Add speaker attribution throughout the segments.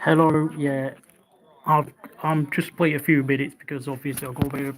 Speaker 1: Hello, yeah. I'll just wait a few minutes because obviously I've got a bit of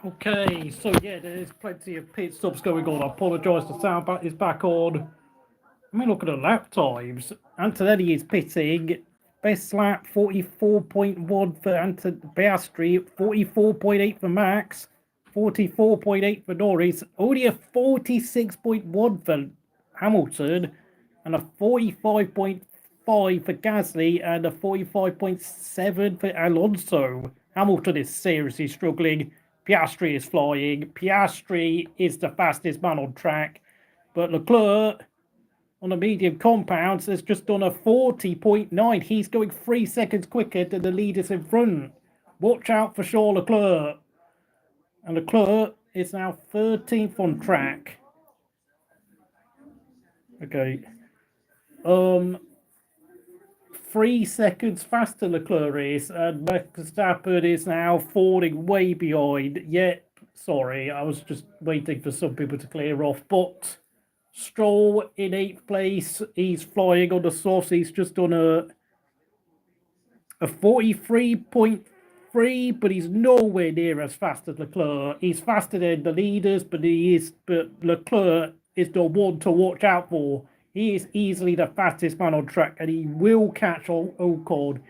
Speaker 1: Okay, so yeah, there's plenty of pit stops going on. I apologise, the sound back is back on. Let me look at the lap times. Antonelli is pitting. Best lap 44.1 for Piastri, 44.8 for Max, 44.8 for Norris, only a 46.1 for Hamilton, and a 45.5 for Gasly, and a 45.7 for Alonso. Hamilton is seriously struggling. Piastri is flying. Piastri is the fastest man on track. But Leclerc, on the medium compounds, has just done a 40.9. He's going 3 seconds quicker than the leaders in front. Watch out for Charles Leclerc. And Leclerc is now 13th on track. Okay. 3 seconds faster Leclerc is, and Verstappen is now falling way behind. Yet, sorry, I was just waiting for some people to clear off. But Stroll in 8th place. He's flying on the sauce. He's just done a 43.3, but he's nowhere near as fast as Leclerc. He's faster than the leaders, but Leclerc is the one to watch out for. He is easily the fastest man on track, and he will catch Ocon.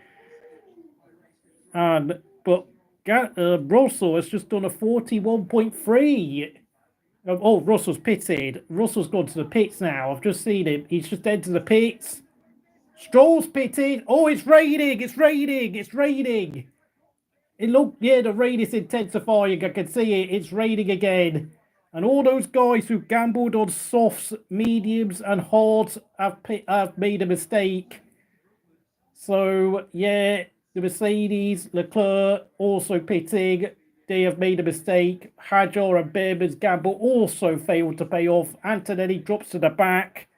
Speaker 1: But Russell has just done a 41.3. Oh, Russell's pitted. Russell's gone to the pits now. I've just seen him. He's just entered the pits. Stroll's pitted. Oh, it's raining. It's raining. It's raining. Yeah, the rain is intensifying. I can see it. It's raining again. And all those guys who gambled on softs, mediums, and hards have made a mistake. So, yeah, the Mercedes, Leclerc also pitting. They have made a mistake. Hadjar and Bearman's gamble also failed to pay off. Antonelli drops to the back.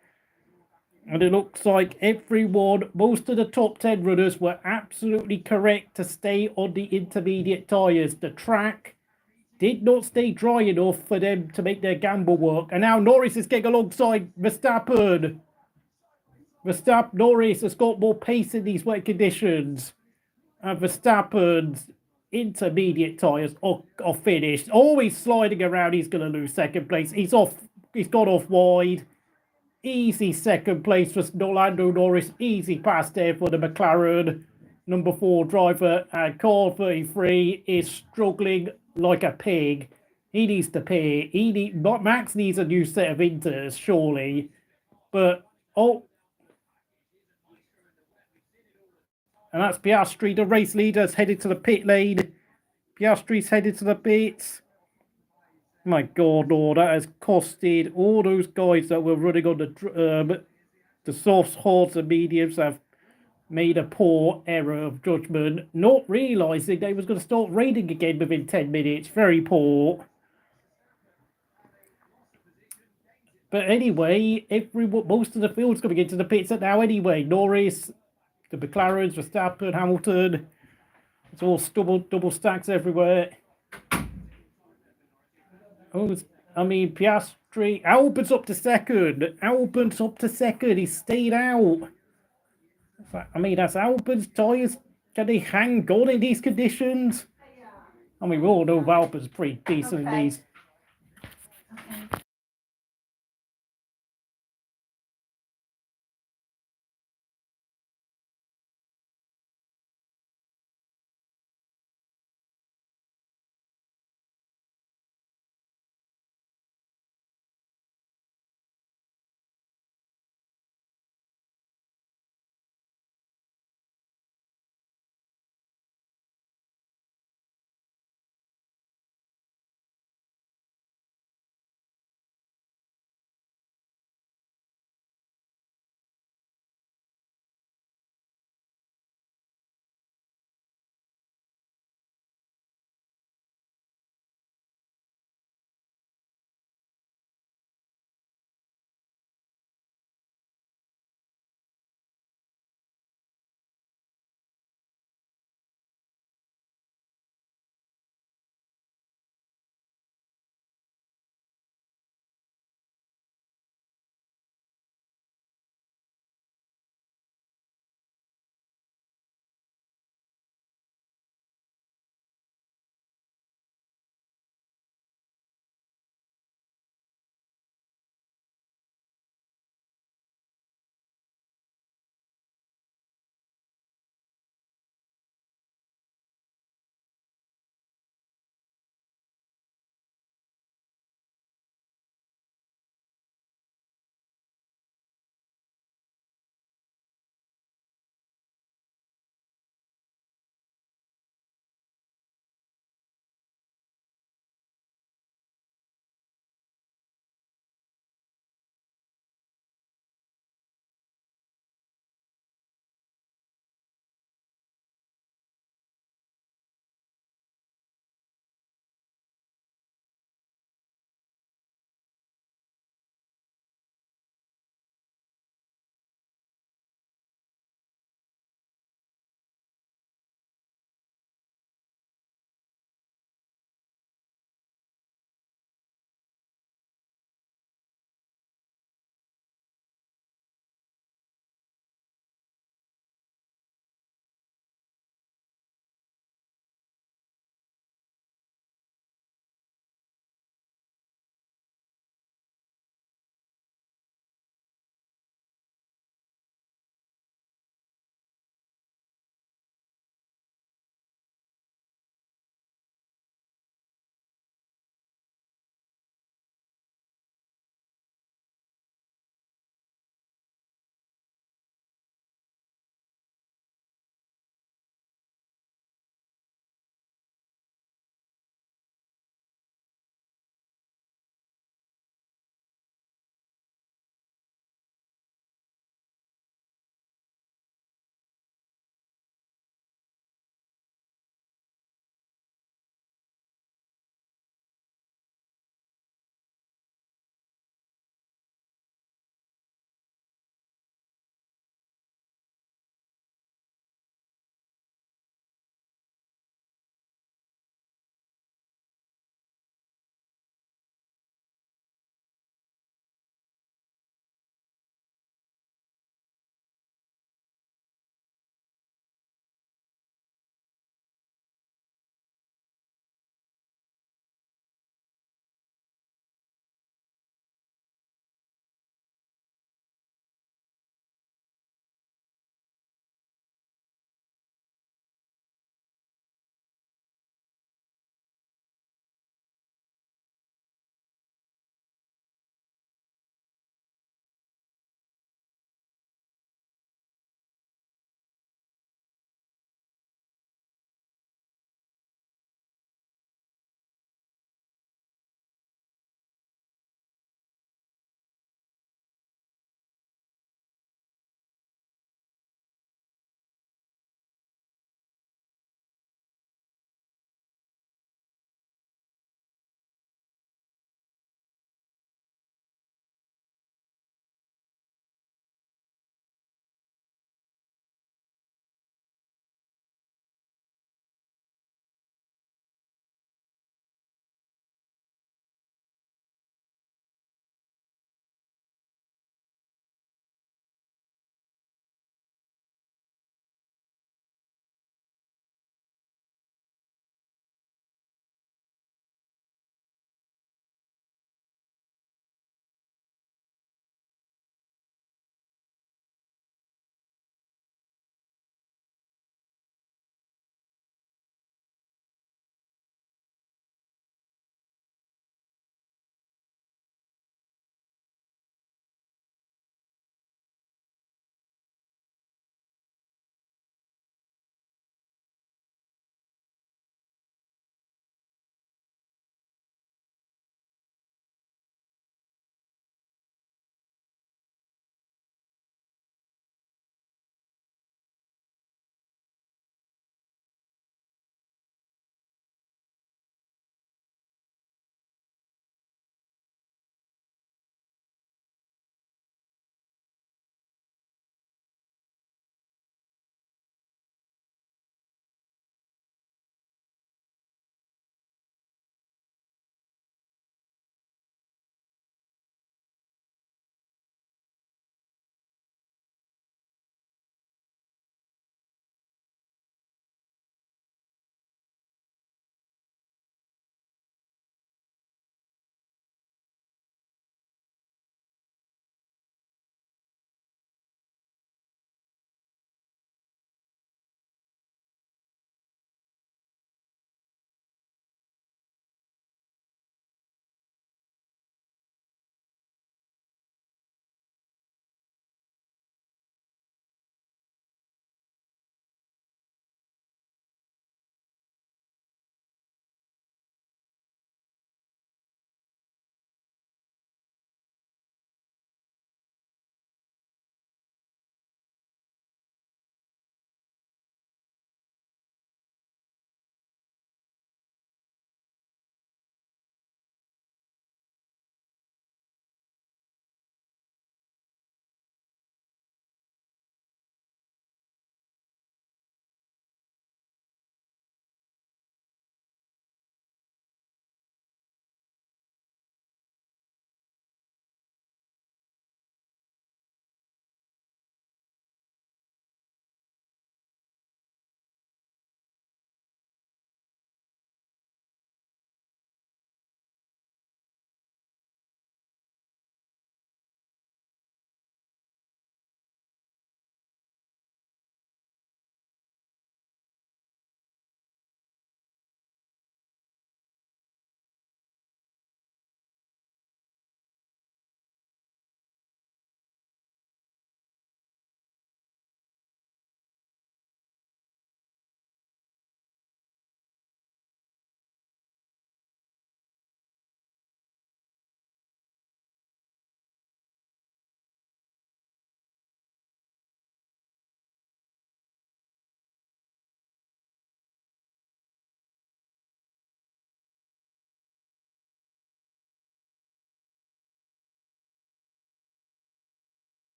Speaker 1: And it looks like everyone, most of the top 10 runners were absolutely correct to stay on the intermediate tyres. The track did not stay dry enough for them to make their gamble work. And now Norris is getting alongside Verstappen. Norris has got more pace in these wet conditions. And Verstappen's intermediate tyres are finished. Always sliding around. He's going to lose second place. He's off. He's got off wide. Easy second place for Lando Norris. Easy pass there for the McLaren number 4 driver. And car 33 is struggling like a pig. He needs to pay. Max needs a new set of inters, surely. But, oh. And that's Piastri, the race leader, is headed to the pit lane. Piastri's headed to the pits. My God, Lord, that has costed all those guys that were running on the softs, hards, and mediums have made a poor error of judgment, not realising they was going to start raining again within 10 minutes. Very poor. But anyway, most of the field's coming into the pits now anyway. Norris, the McLarens, Verstappen, Hamilton. It's all double stacks everywhere. Oh, I mean, Piastri. Albon's up to second. He stayed out. I mean, that's Albon's tyres. Can they hang on in these conditions? I mean, we all know Albon's pretty decent in these.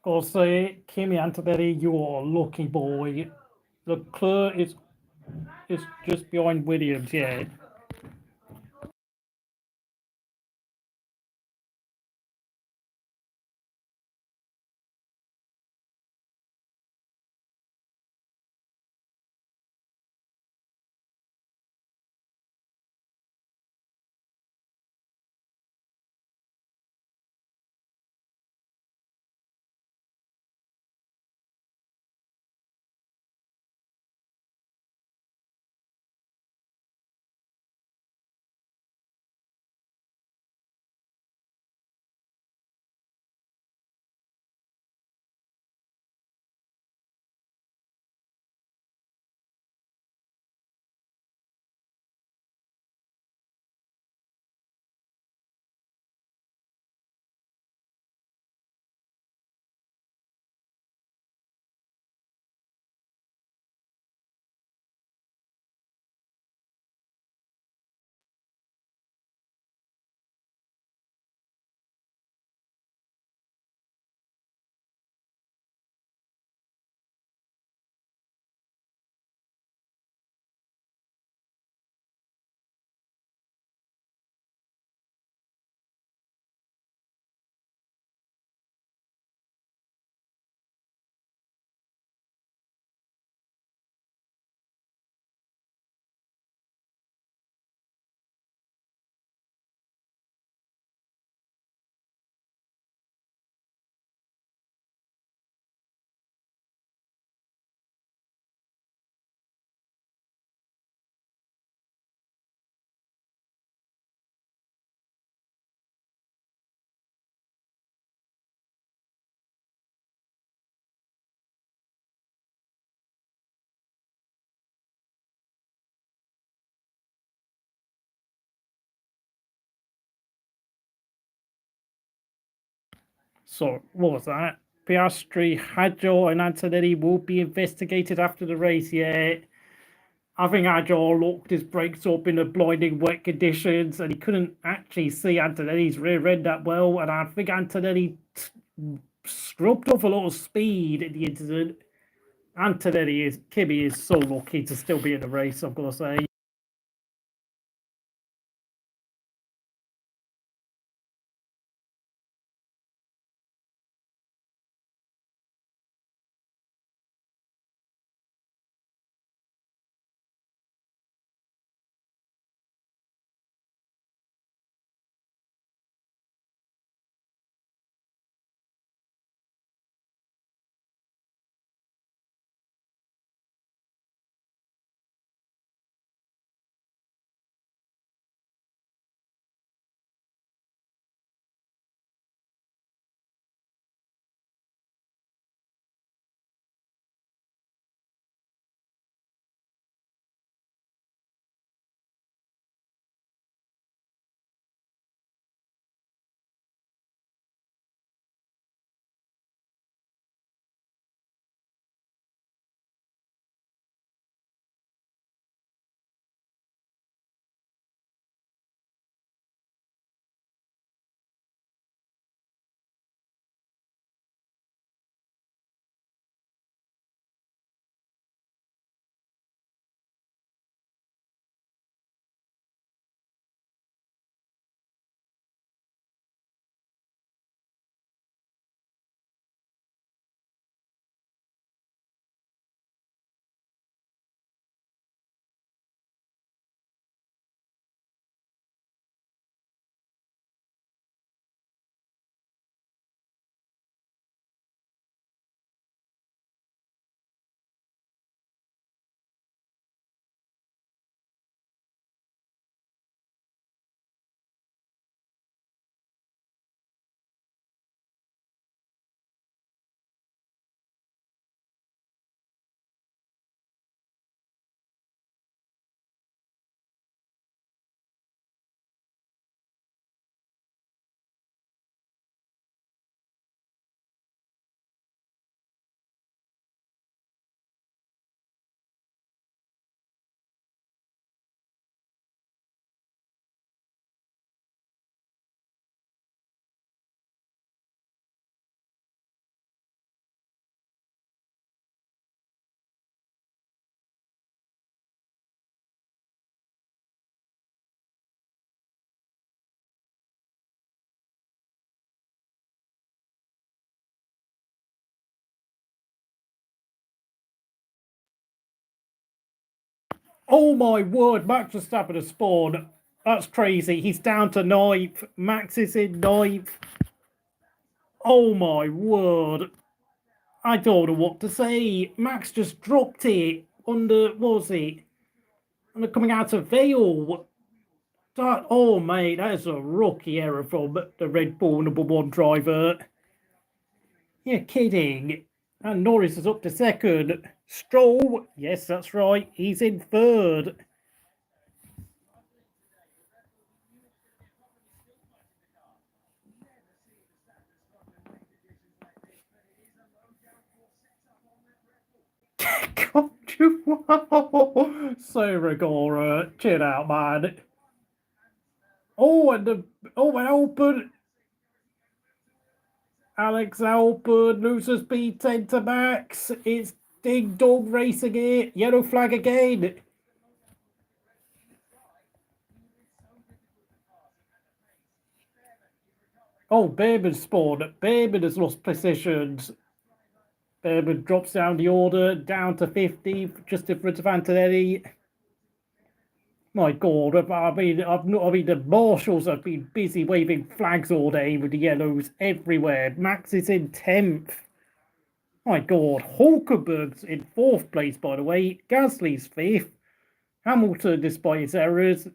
Speaker 1: Gotta say, Kimi Antonelli, you are a lucky boy. Leclerc is just behind Williams, yeah. So, what was that? Piastri, Hadjar, and Antonelli will be investigated after the race, yeah. I think Hadjar locked his brakes up in the blinding wet conditions and he couldn't actually see Antonelli's rear end that well. And I think Antonelli scrubbed off a lot of speed in the incident. Kimi is so lucky to still be in the race, I've got to say. Oh my word, Max Verstappen has spawned. That's crazy. He's down to 9th. Max is in 9th. Oh my word. I don't know what to say. Max just dropped it under, what was it? Under coming out of Vale. That, oh mate, that is a rookie error from the Red Bull #1 driver. You're kidding. And Norris is up to 2nd. Stroll, yes, that's right. He's in 3rd. God, Saragora, chill out, man. Oh, and an open. Alex Albon loses P10 to Max. It's Ding Dong racing it. Yellow flag again. Oh, Bearman spawned. Bearman has lost positions. Bearman drops down the order, down to 50, just in front of Antonelli. My God, I mean, the marshals have been busy waving flags all day with the yellows everywhere. Max is in 10th. My God, Hulkenberg's in 4th place, by the way. Gasly's 5th. Hamilton, despite his errors.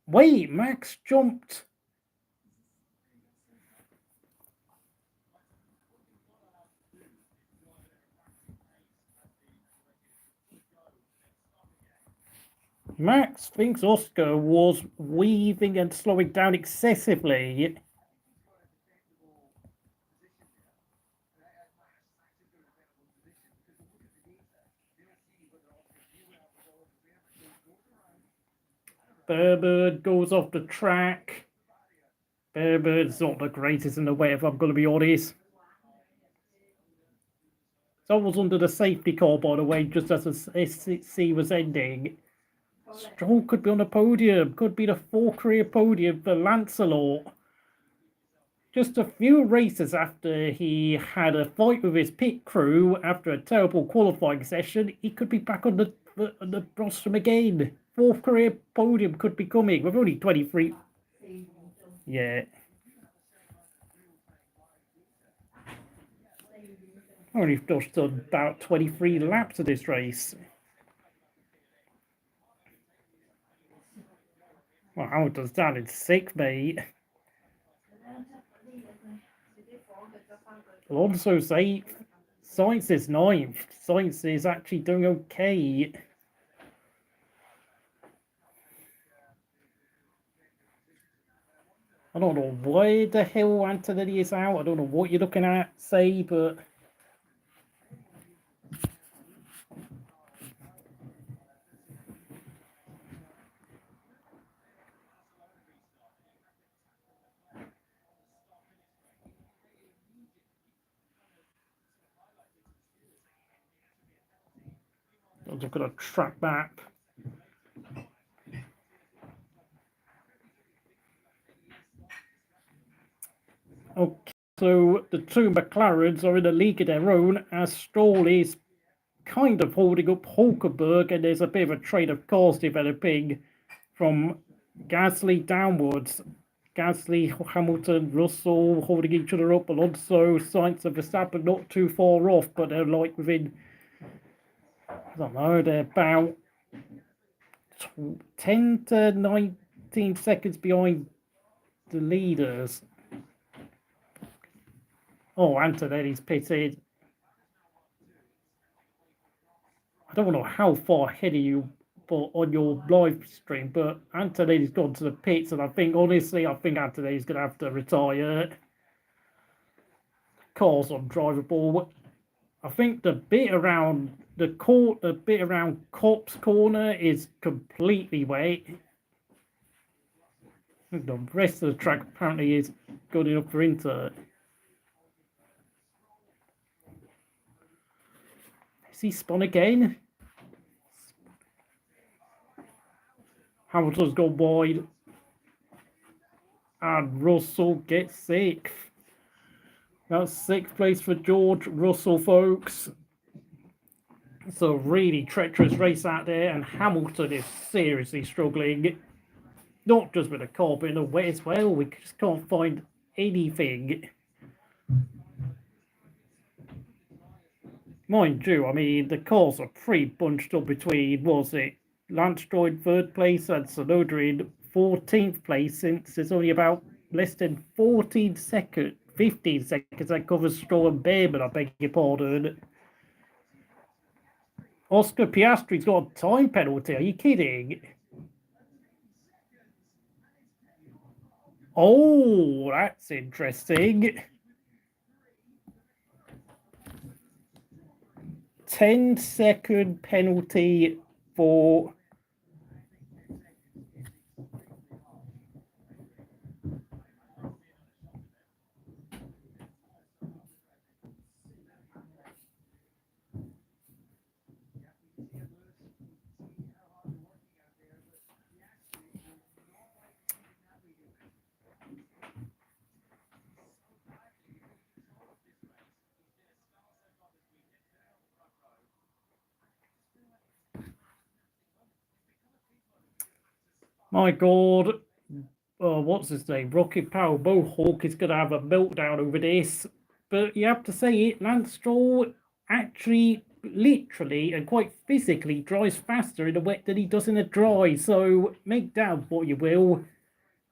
Speaker 1: Wait, Max jumped. Max thinks Oscar was weaving and slowing down excessively. Bearman goes off the track. Bearman's not the greatest in the way, if I'm going to be honest. Someone's under the safety car, by the way, just as the SC was ending. Stroll could be on the podium, could be the 4th career podium for Lancelot. Just a few races after he had a fight with his pit crew after a terrible qualifying session, he could be back on the rostrum again. 4th career podium could be coming. We're only 23. Yeah. Only just done about 23 laps of this race. Well, how does that in 6th, mate? Alonso's 8th. Sainz is 9th. Sainz is actually doing okay. I don't know why the hell Antonelli is out. I don't know what you're looking at, say, but I'll look at a track map. Okay, so the 2 McLarens are in a league of their own, as Stroll is kind of holding up Hulkenberg, and there's a bit of a train of cars developing from Gasly downwards. Gasly, Hamilton, Russell holding each other up. Alonso, Sainz and Verstappen not too far off, but they're like within, I don't know, they're about 10 to 19 seconds behind the leaders. Oh, Antonelli's pitted. I don't know how far ahead of you on your live stream, but Antonelli's gone to the pits, and I think Antonelli's going to have to retire. Car's undrivable. I think the bit around Copse Corner is completely wet. The rest of the track apparently is good enough for Inter. Has he spun again? Hamilton's gone wide. And Russell gets 6th. That's 6th place for George Russell, folks. So really treacherous race out there, and Hamilton is seriously struggling. Not just with the car, but in the wet as well. We just can't find anything. Mind you, I mean, the cars are pretty bunched up between, was it Lance Stroll in 3rd place and Tsunoda in 14th place, since there's only about less than 15 seconds that covers Stroll and Bearman, I beg your pardon. Oscar Piastri's got a time penalty, are you kidding? Oh, that's interesting. 10-second penalty for my God, what's his name? Rocket Power Mohawk is going to have a meltdown over this. But you have to say it, Lance Stroll actually, literally, and quite physically drives faster in the wet than he does in the dry. So make that what you will.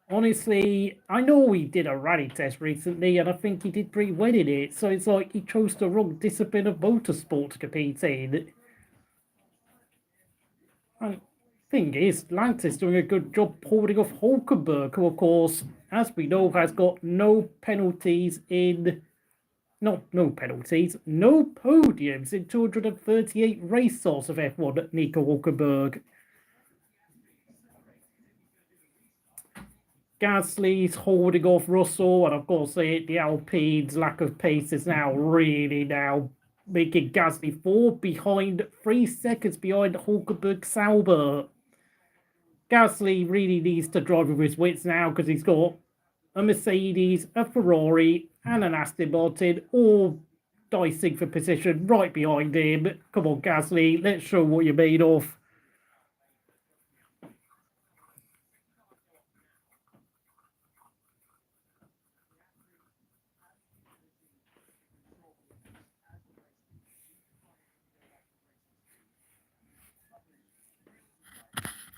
Speaker 1: Honestly, I know he did a rally test recently, and I think he did pretty well in it. So it's like he chose the wrong discipline of motorsport to compete in. And thing is, Lance is doing a good job holding off Hulkenberg, who, of course, as we know, has got no podiums in 238 race starts of F1, Nico Hulkenberg. Gasly's holding off Russell, and of course the Alpine's lack of pace is now making Gasly fall behind 3 seconds behind Hulkenberg Sauber. Gasly really needs to drive with his wits now, because he's got a Mercedes, a Ferrari, and an Aston Martin all dicing for position right behind him. Come on, Gasly, let's show what you're made of.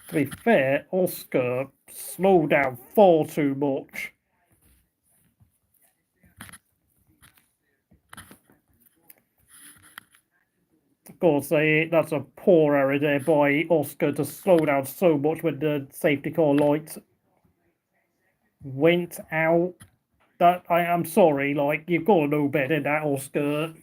Speaker 1: To be fair, Oscar slowed down far too much. Of course, that's a poor error there by Oscar to slow down so much when the safety car light went out. That I'm sorry, like, you've got to know better than that, Oscar.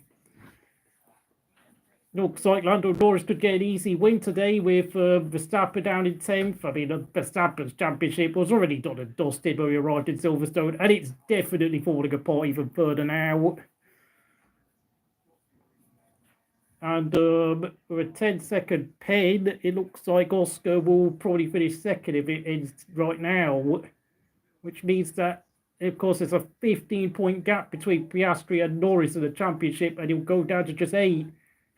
Speaker 1: Looks like Lando Norris could get an easy win today with Verstappen down in 10th. I mean, Verstappen's championship was already done and dusted when we arrived in Silverstone, and it's definitely falling apart even further now. And with a 10-second pen, it looks like Oscar will probably finish second if it ends right now, which means that, of course, there's a 15-point gap between Piastri and Norris in the championship, and he'll go down to just 8.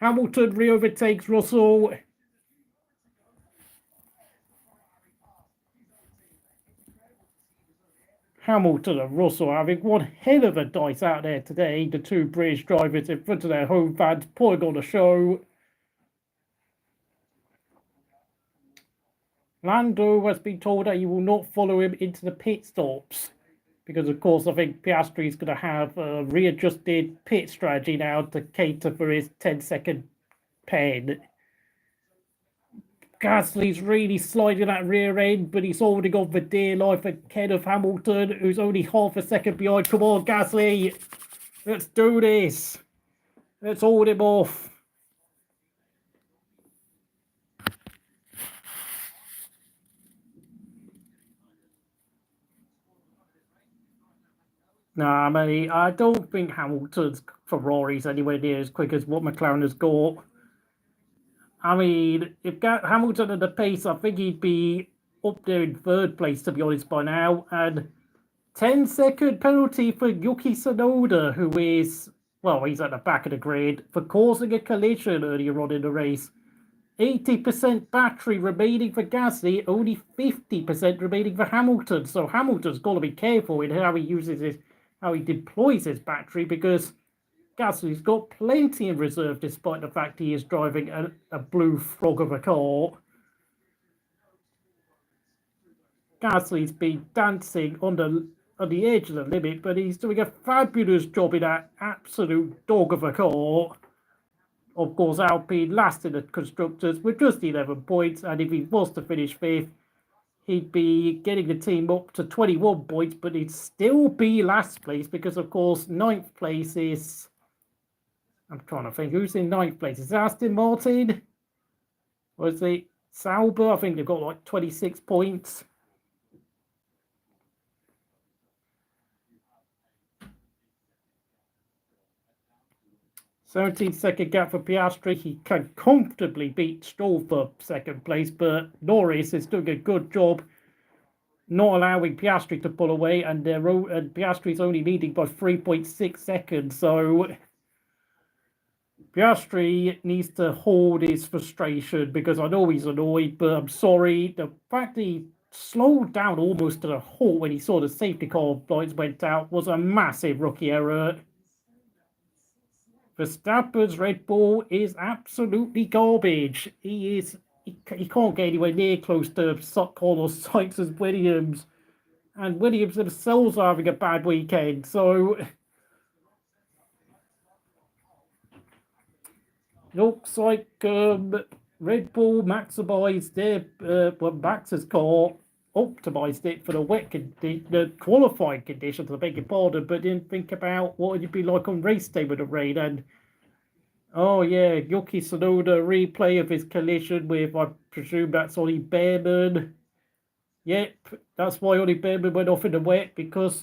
Speaker 1: Hamilton re-overtakes Russell. Hamilton and Russell having one hell of a dice out there today. The two British drivers in front of their home fans putting on a show. Lando has been told that he will not follow him into the pit stops, because, of course, I think Piastri is going to have a readjusted pit strategy now to cater for his 10-second pen. Gasly's really sliding that rear end, but he's holding on for dear life ahead of Hamilton, who's only half a second behind. Come on, Gasly. Let's do this. Let's hold him off. Nah, mate, I don't think Hamilton's Ferrari's anywhere near as quick as what McLaren has got. I mean, if Hamilton had the pace, I think he'd be up there in 3rd place, to be honest, by now. And 10-second penalty for Yuki Tsunoda, who is, well, he's at the back of the grid for causing a collision earlier on in the race. 80% battery remaining for Gasly, only 50% remaining for Hamilton. So Hamilton's got to be careful in how he deploys his battery, because Gasly's got plenty in reserve, despite the fact he is driving a blue frog of a car. Gasly's been dancing on the edge of the limit, but he's doing a fabulous job in that absolute dog of a car. Of course, Alpine last in the constructors with just 11 points, and if he was to finish 5th, he'd be getting the team up to 21 points, but he'd still be last place, because, of course, 9th place is... I'm trying to think, who's in 9th place? Is it Aston Martin? Or is it Sauber? I think they've got like 26 points. 17-second gap for Piastri. He can comfortably beat Stroll for 2nd place, but Norris is doing a good job not allowing Piastri to pull away, and Piastri's only leading by 3.6 seconds. So Piastri needs to hold his frustration, because I know he's annoyed, but I'm sorry. The fact that he slowed down almost to a halt when he saw the safety car lights went out was a massive rookie error. Verstappen's Red Bull is absolutely garbage. He can't get anywhere near close to Carlos Sainz's Williams, and Williams themselves are having a bad weekend. So looks like Red Bull maximised Max's car, optimised it for the qualifying conditions, I beg your pardon, but didn't think about what it'd be like on race day with the rain. And oh yeah, Yuki Tsunoda replay of his collision with, I presume that's Ollie Bearman. Yep, that's why Ollie Bearman went off in the wet, because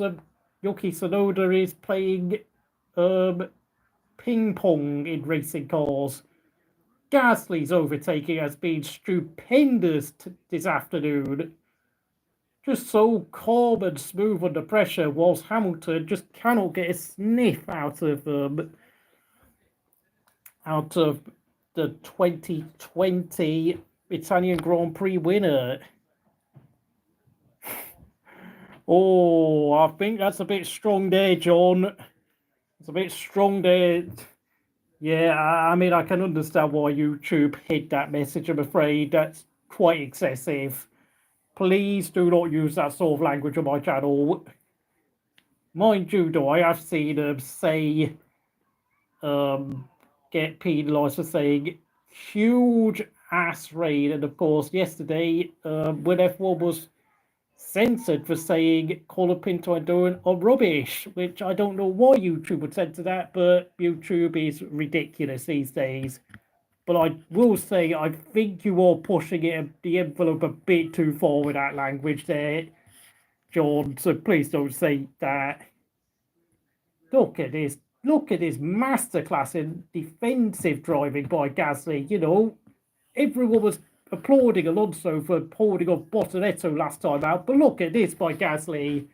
Speaker 1: Yuki Tsunoda is playing ping pong in racing cars. Gasly's overtaking has been stupendous this afternoon. Just so calm and smooth under pressure, whilst Hamilton just cannot get a sniff out of the 2020 Italian Grand Prix winner. Oh, I think that's a bit strong there, John. It's a bit strong there. Yeah, I mean, I can understand why YouTube hid that message, I'm afraid. That's quite excessive. Please do not use that sort of language on my channel. Mind you, though, I have seen them say, get penalised for saying huge ass rain. And of course, yesterday, when F1 was censored for saying Colapinto and Doan are rubbish, which I don't know why YouTube would censor that, but YouTube is ridiculous these days. But I will say, I think you are pushing the envelope a bit too far with that language there, John. So please don't say that. Look at this. Look at this masterclass in defensive driving by Gasly. You know, everyone was applauding Alonso for holding off Bottas last time out. But look at this by Gasly.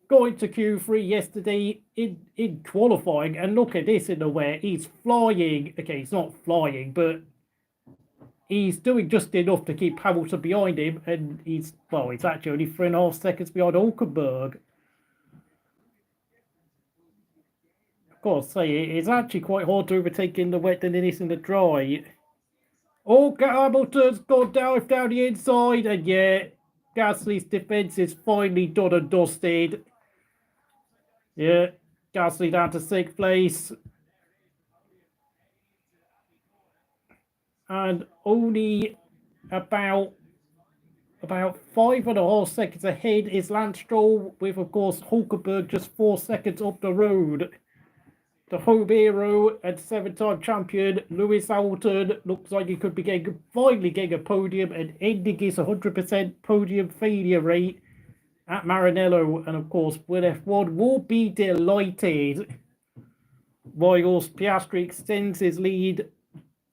Speaker 1: Going to Q3 yesterday in qualifying, and look at this in the wet. He's flying. Okay, he's not flying, but he's doing just enough to keep Hamilton behind him, and he's actually only 3.5 seconds behind Hulkenberg. Of course, it's actually quite hard to overtake in the wet than it is in the dry. Oh, Hamilton's gone down the inside, and yeah, Gasly's defence is finally done and dusted. Yeah, Gasly down to 6th place. And only about 5.5 seconds ahead is Lance Stroll, with, of course, Hulkenberg just 4 seconds up the road. The home hero and 7-time champion Lewis Hamilton looks like he could be finally getting a podium and ending his 100% podium failure rate at Maranello. And of course, with F1 will be delighted. Whilst Piastri extends his lead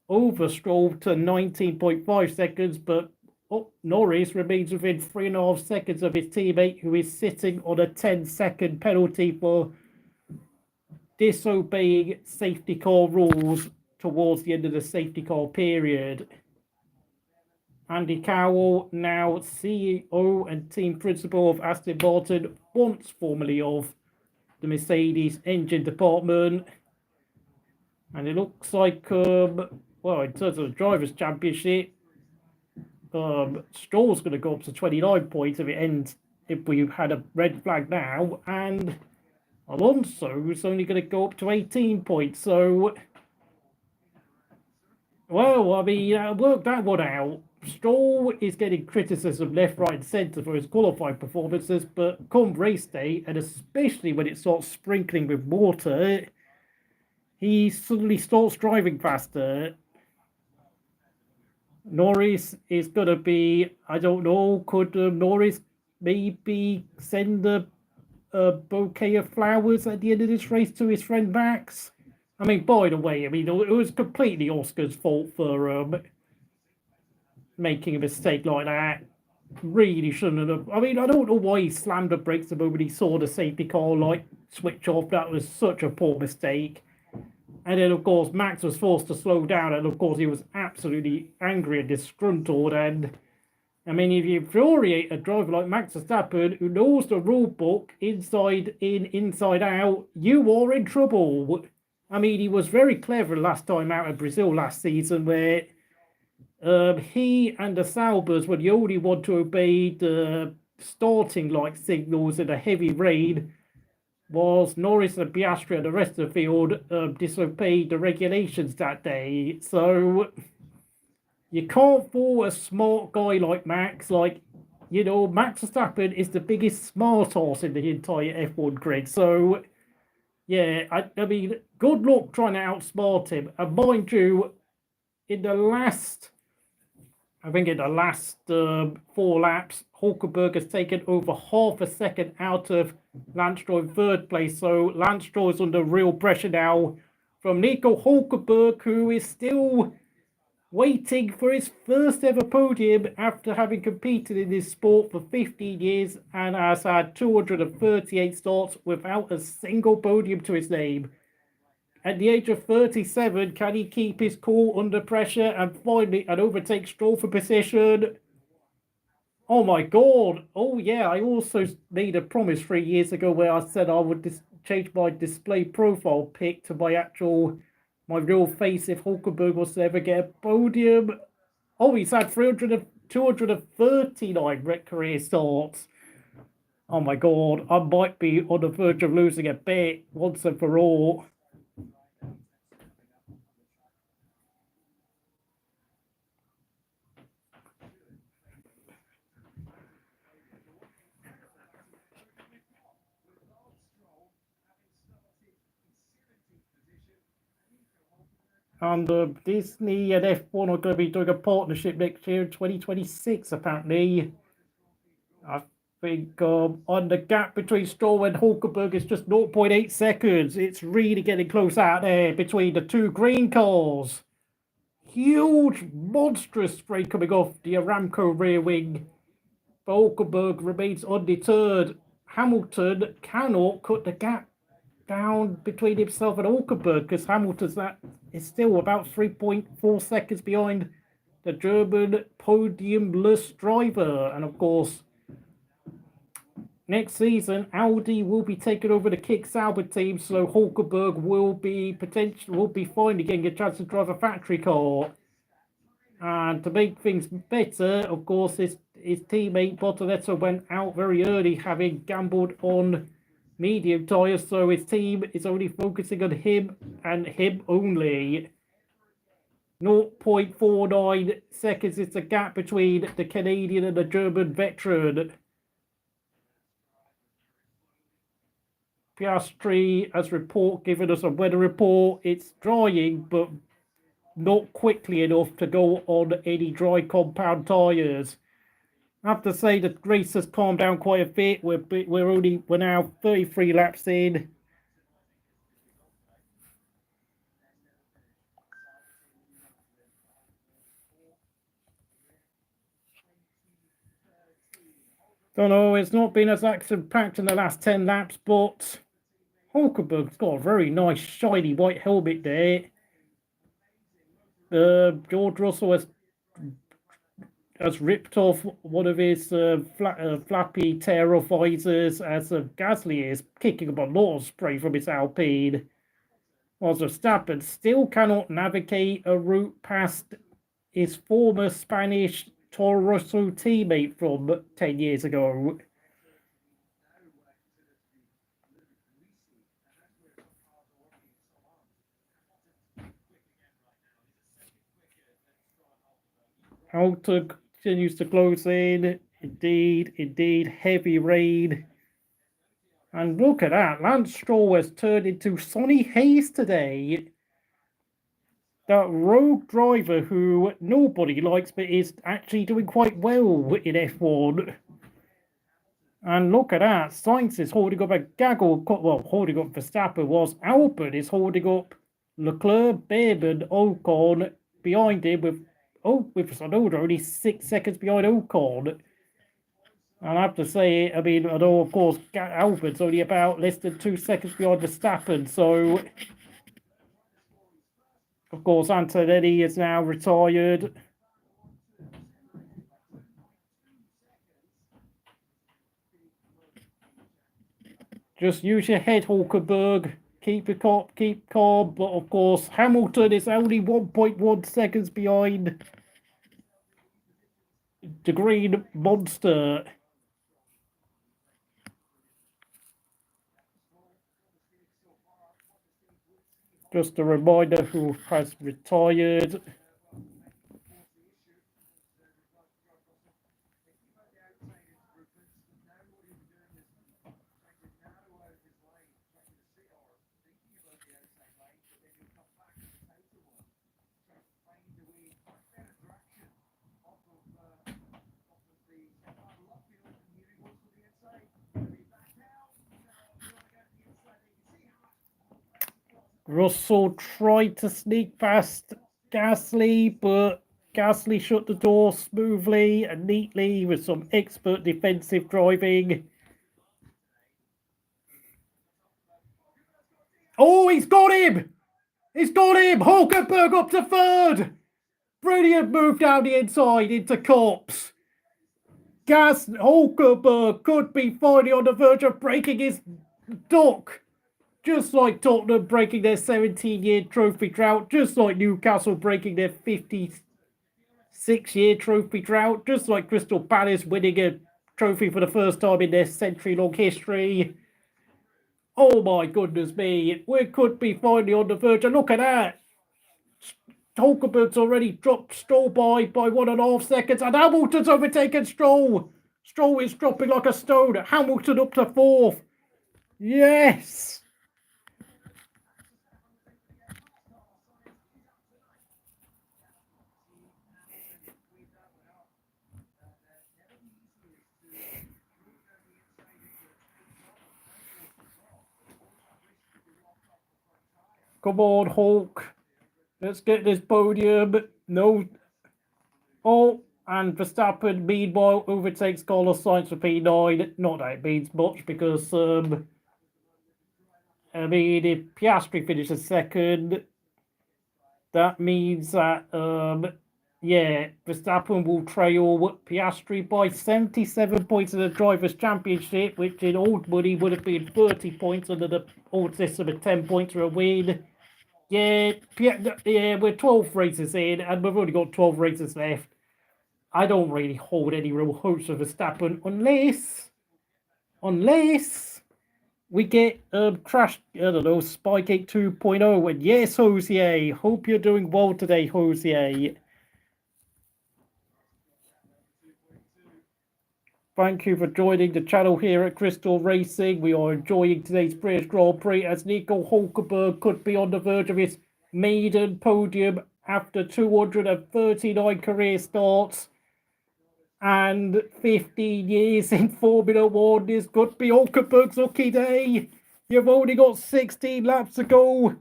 Speaker 1: over Stroll to 19.5 seconds, but Norris remains within 3.5 seconds of his teammate, who is sitting on a 10-second penalty for disobeying safety car rules towards the end of the safety car period. Andy Cowell, now CEO and team principal of Aston Martin, once formerly of the Mercedes engine department. And it looks like, well, in terms of the Drivers' Championship, Stroll's going to go up to 29 points if we had a red flag now, and Alonso is only going to go up to 18 points. So, well, I mean, work that one out. Stroll is getting criticism left, right, and centre for his qualifying performances, but come race day, and especially when it starts sprinkling with water, he suddenly starts driving faster. Norris is going to be, I don't know, could Norris maybe send a bouquet of flowers at the end of this race to his friend Max? I mean, by the way, I mean, it was completely Oscar's fault for making a mistake like that. Really shouldn't have. I mean, I don't know why he slammed the brakes the moment he saw the safety car light switch off. That was such a poor mistake. And then, of course, Max was forced to slow down. And, of course, he was absolutely angry and disgruntled. And, I mean, if you infuriate a driver like Max Verstappen, who knows the rule book inside in, inside out, you are in trouble. I mean, he was very clever last time out at Brazil last season, where he and the Saubers were the only one to obey the starting light signals in a heavy rain, whilst Norris and Piastri and the rest of the field disobeyed the regulations that day. So you can't fool a smart guy like Max. Like, you know, Max Verstappen is the biggest smart ass in the entire F1 grid. So, yeah, I mean, good luck trying to outsmart him. And mind you, in the last 4 laps, Hulkenberg has taken over half a second out of Lance Stroll in third place. So Lance Stroll is under real pressure now from Nico Hulkenberg, who is still waiting for his first ever podium after having competed in this sport for 15 years and has had 238 starts without a single podium to his name. At the age of 37, can he keep his cool under pressure and finally overtake Stroll for position? Oh my God. Oh yeah, I also made a promise 3 years ago where I said I would change my display profile pic to my real face if Hulkenberg was to ever get a podium. Oh, he's had 239 career starts. Oh my God, I might be on the verge of losing a bet once and for all. And Disney and F1 are going to be doing a partnership next year in 2026, apparently. I think on the gap between Stroll and Hulkenberg is just 0.8 seconds. It's really getting close out there between the two green cars. Huge, monstrous spray coming off the Aramco rear wing. But Hulkenberg remains undeterred. Hamilton cannot cut the gap down between himself and Hulkenberg because Hamilton's is still about 3.4 seconds behind the German podiumless driver. And of course, next season Audi will be taking over the Kick Sauber team, so Hulkenberg will be finally getting a chance to drive a factory car. And to make things better, of course, his teammate Bottas went out very early, having gambled on medium tyres, so his team is only focusing on him and him only. 0.49 seconds is the gap between the Canadian and the German veteran. Piastri has given us a weather report. It's drying, but not quickly enough to go on any dry compound tyres. I have to say the race has calmed down quite a bit. We're now 33 laps in. Don't know, it's not been as action-packed in the last 10 laps, but Hulkenberg's got a very nice shiny white helmet there. George Russell has ripped off one of his flappy tail visors as Gasly is kicking up a lot of spray from his Alpine. Whilst Verstappen still cannot navigate a route past his former Spanish Toro Rosso teammate from 10 years ago. Alta continues to close in. Indeed, heavy rain. And look at that, Lance Stroll has turned into Sonny Hayes today. That rogue driver who nobody likes but is actually doing quite well in F1. And look at that, Sainz is holding up a gaggle, well, holding up Verstappen, whilst Alpine is holding up Leclerc, Bearman, Ocon behind him with Tsunoda only 6 seconds behind Ocon. And I have to say, I mean, I know, of course, Alpine's only about less than 2 seconds behind Verstappen, so... Of course, Antonelli is now retired. Just use your head, Hulkenberg. Keep calm. But of course, Hamilton is only 1.1 seconds behind the green monster. Just a reminder who has retired. Russell tried to sneak past Gasly, but Gasly shut the door smoothly and neatly with some expert defensive driving. Oh, he's got him! He's got him! Hulkenberg up to third! Brilliant move down the inside into Cops. Hulkenberg could be finally on the verge of breaking his duck. Just like Tottenham breaking their 17-year trophy drought, just like Newcastle breaking their 56-year trophy drought, just like Crystal Palace winning a trophy for the first time in their century-long history. Oh my goodness me, we could be finally on the verge, and look at that. Hulkenberg's already dropped Stroll by 1.5 seconds, and Hamilton's overtaken Stroll. Stroll is dropping like a stone. Hamilton up to fourth. Yes! Come on, Hulk. Let's get this podium. No. Oh, and Verstappen, meanwhile, overtakes Carlos Sainz for P9. Not that it means much because, I mean, if Piastri finishes second, that means that, yeah, Verstappen will trail Piastri by 77 points in the Drivers' Championship, which in old money would have been 30 points under the old system of 10 points for a win. Yeah, we're 12 races in, and we've only got 12 races left. I don't really hold any real hopes for Verstappen unless we get Crash, I don't know, Spygate 2.0. And yes, Jose, hope you're doing well today, Jose. Thank you for joining the channel here at Crystal Racing. We are enjoying today's British Grand Prix as Nico Hulkenberg could be on the verge of his maiden podium after 239 career starts and 15 years in Formula One. This could be Hulkenberg's lucky day. You've only got 16 laps to go.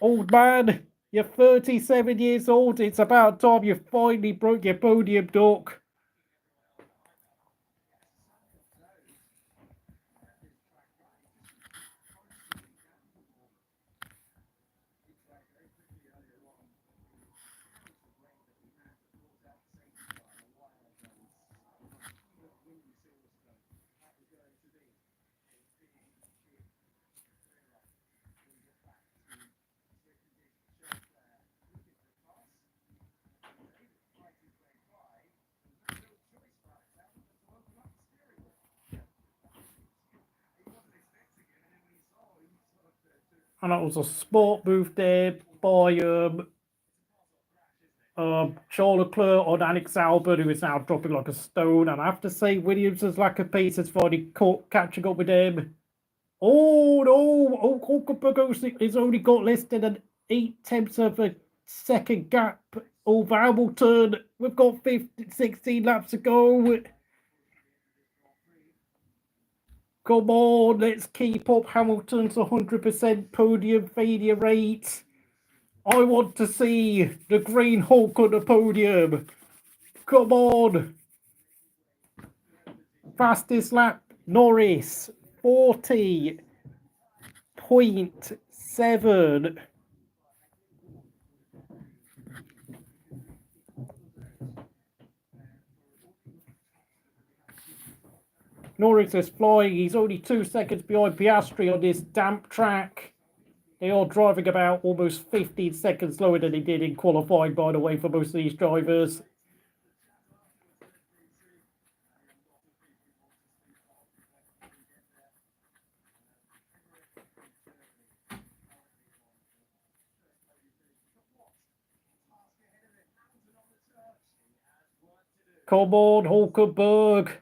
Speaker 1: Old man, you're 37 years old. It's about time you finally broke your podium duck. And that was a smart move there by Charles Leclerc on Alex Albon, who is now dropping like a stone. And I have to say, Williams' lack of pace is finally catching up with him. Oh no! Oh, Hulkenberg has only got less than an 8/10 of a second gap over Hamilton. We've got 16 laps to go. Come on, let's keep up Hamilton's 100% podium failure rate. I want to see the Green Hulk on the podium. Come on. Fastest lap, Norris, 40.7. Norris is flying. He's only 2 seconds behind Piastri on this damp track. They are driving about almost 15 seconds slower than they did in qualifying, by the way, for most of these drivers. Come on, Hulkenberg.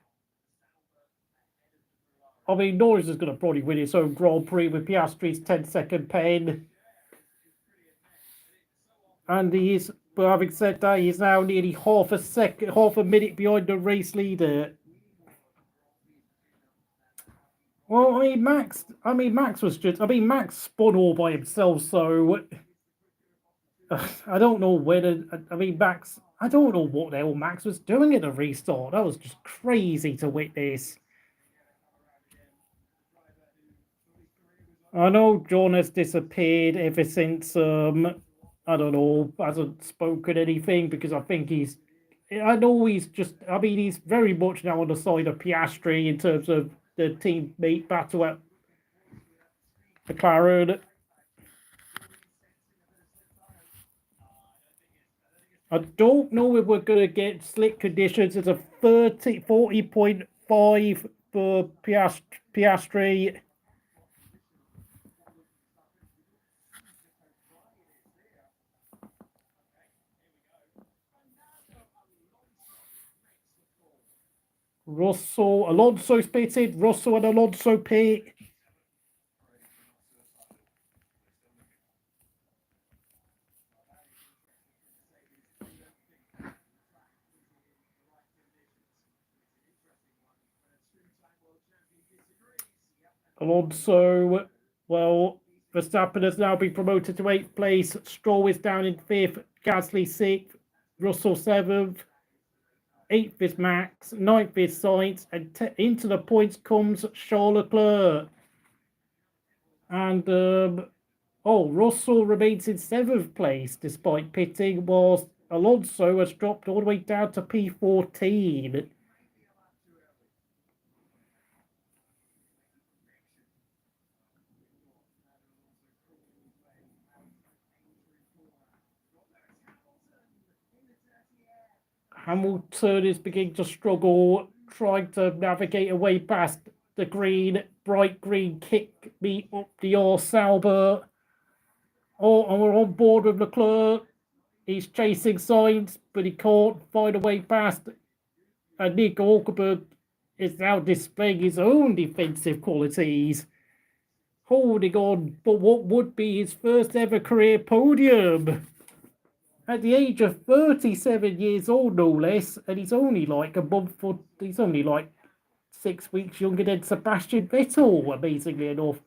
Speaker 1: I mean, Norris is going to probably win his own Grand Prix with Piastri's 10-second pen. And but having said that, he's now nearly half a minute behind the race leader. Well, Max spun all by himself, so I don't know whether, Max, I don't know what the hell Max was doing at the restart. That was just crazy to witness. I know John has disappeared ever since, I don't know, hasn't spoken anything because I think he's very much now on the side of Piastri in terms of the teammate battle at McLaren. I don't know if we're going to get slick conditions. It's a 40.5 for Piastri. Alonso's pitted. Russell and Alonso pit. Alonso, well, Verstappen has now been promoted to 8th place. Stroll is down in 5th. Gasly 6th. Russell 7th. 8th is Max. 9th is Sainz. And into the points comes Charles Leclerc. And, Russell remains in 7th place despite pitting, whilst Alonso has dropped all the way down to P14. Hamilton is beginning to struggle, trying to navigate away past the bright green kick me up the arse sauber. Oh, and we're on board with Leclerc. He's chasing Sainz, but he can't find a way past. And Nico Hulkenberg is now displaying his own defensive qualities, holding on for what would be his first ever career podium. At the age of 37 years old, no less, and he's only like 6 weeks younger than Sebastian Vettel, amazingly enough.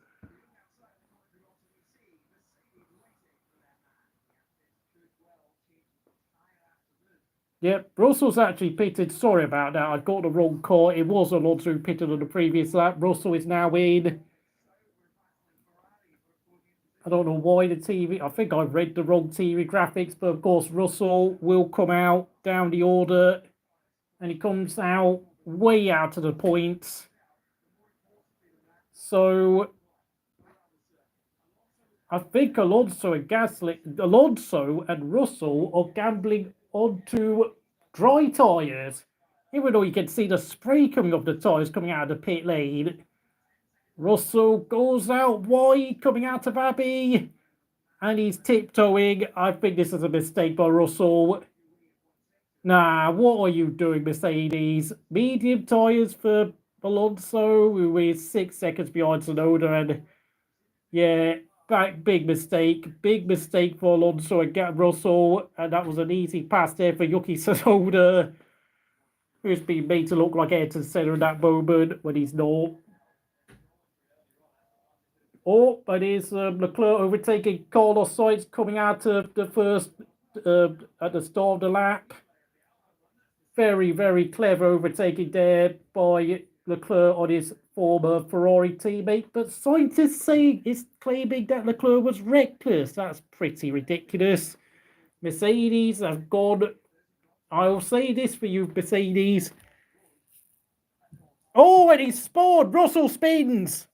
Speaker 1: Yep, Russell's actually pitted. Sorry about that, I got the wrong car. It was Alonso who pitted on the previous lap. Russell is now in. I don't know why the TV, I think I read the wrong TV graphics, but of course Russell will come out down the order, and he comes out way out of the points. So I think Alonso and Russell are gambling onto dry tyres, even though you can see the spray coming off the tyres coming out of the pit lane. Russell goes out wide, coming out of Abbey. And he's tiptoeing. I think this is a mistake by Russell. Nah, what are you doing, Mercedes? Medium tyres for Alonso, who is 6 seconds behind Tsunoda. And yeah, big mistake. Big mistake for Alonso and Russell. And that was an easy pass there for Yuki Tsunoda, who's been made to look like Ayrton Senna in that moment when he's not. Oh, but is Leclerc overtaking Carlos Sainz coming out of the first at the start of the lap. Very, very clever overtaking there by Leclerc on his former Ferrari teammate. But Sainz is claiming that Leclerc was reckless. That's pretty ridiculous. Mercedes have gone. I'll say this for you, Mercedes. Oh, and he's spawned. Russell spins.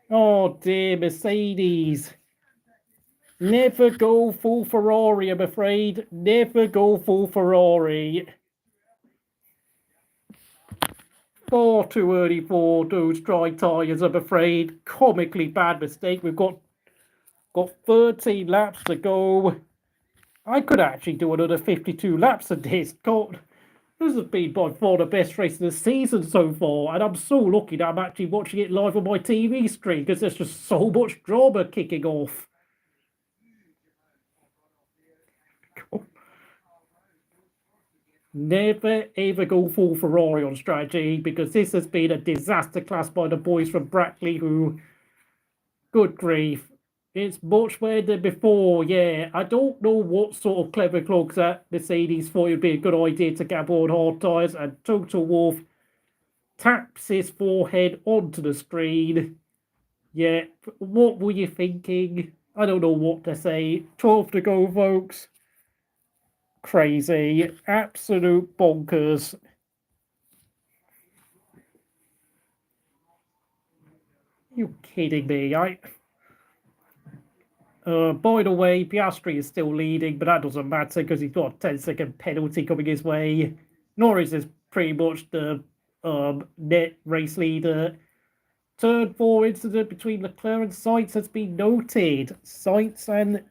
Speaker 1: Oh dear, Mercedes. Never go full Ferrari, I'm afraid. Never go full Ferrari. Far too early for those dry tyres, I'm afraid. Comically bad mistake. We've got 13 laps to go. I could actually do another 52 laps of this. God, this has been by far the best race of the season so far. And I'm so lucky that I'm actually watching it live on my TV screen because there's just so much drama kicking off. Never ever go full Ferrari on strategy because this has been a disaster class by the boys from Brackley who, good grief, it's much better than before. Yeah, I don't know what sort of clever clogs that Mercedes thought it would be a good idea to gamble on hard tyres, and Toto Wolff taps his forehead onto the screen. Yeah, what were you thinking? I don't know what to say. 12 to go, folks. Crazy, absolute bonkers. You kidding me? By the way, Piastri is still leading, but that doesn't matter because he's got a 10-second penalty coming his way. Norris is pretty much the net race leader. Turn 4 incident between Leclerc and Sainz has been noted. Sainz and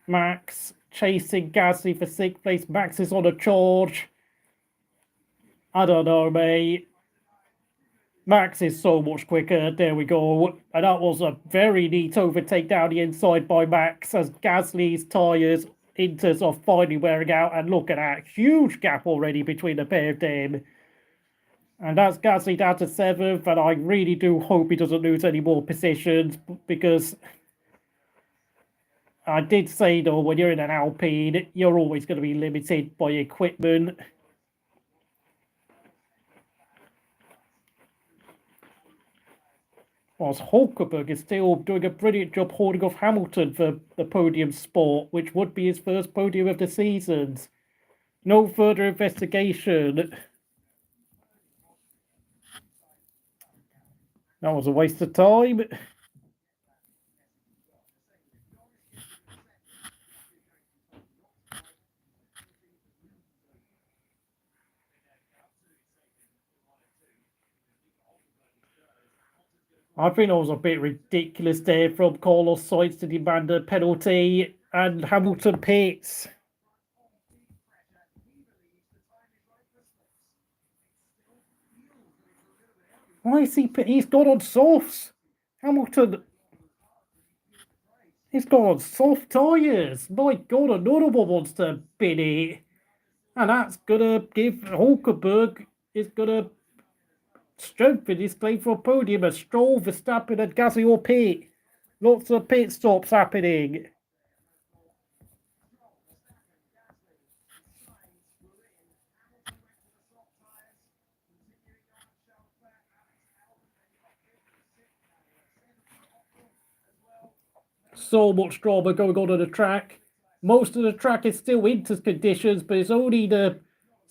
Speaker 1: Max chasing Gasly for 6th place. Max is on a charge. I don't know, mate. Max is so much quicker. There we go. And that was a very neat overtake down the inside by Max as Gasly's tyres, inters are finally wearing out. And look at that. Huge gap already between the pair of them. And that's Gasly down to 7th. And I really do hope he doesn't lose any more positions because I did say, though, when you're in an Alpine, you're always going to be limited by equipment. Whilst Hulkenberg is still doing a brilliant job holding off Hamilton for the podium spot, which would be his first podium of the season. No further investigation. That was a waste of time. I think that was a bit ridiculous there from Carlos Sainz to demand a penalty and Hamilton pits. Why is he? He's gone on softs. Hamilton. He's gone on soft tyres. My God, another one wants to bin it. And that's going to give Hulkenberg, is going to strengthen his claim for a podium as Stroll, Verstappen and Gasly all pit. Lots of pit stops happening. So much drama going on the track. Most of the track is still winter conditions, but it's only the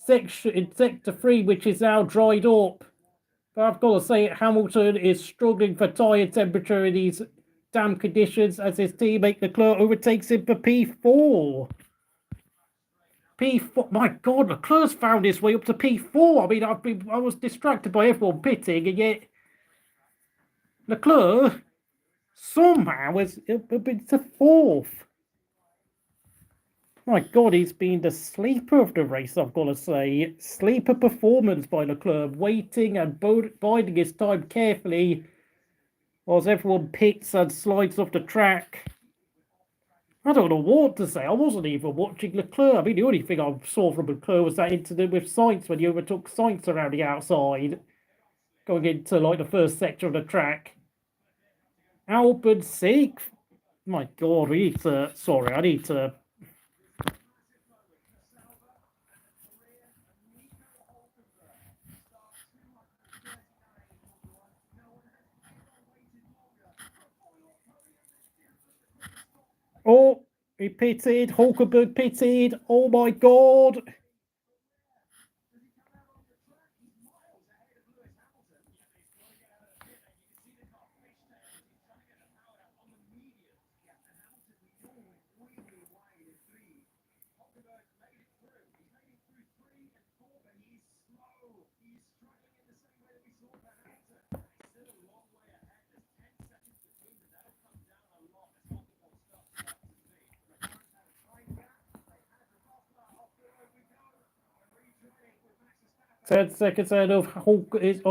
Speaker 1: section in Sector 3 which is now dried up. But I've got to say, Hamilton is struggling for tyre temperature in these damp conditions as his teammate Leclerc overtakes him for P4. P4, my God, Leclerc's found his way up to P4. I mean, I was distracted by everyone pitting, and yet Leclerc somehow has been to fourth. My God, he's been the sleeper of the race, I've got to say. Sleeper performance by Leclerc, waiting and biding his time carefully whilst everyone pits and slides off the track. I don't know what to say. I wasn't even watching Leclerc. I mean, the only thing I saw from Leclerc was that incident with Sainz when he overtook Sainz around the outside, going into like the first sector of the track. Albon sixth. My God, we need to. Sorry, I need to. Oh, he pitted. Hulkenberg pitted. Oh my God. Ten seconds ahead of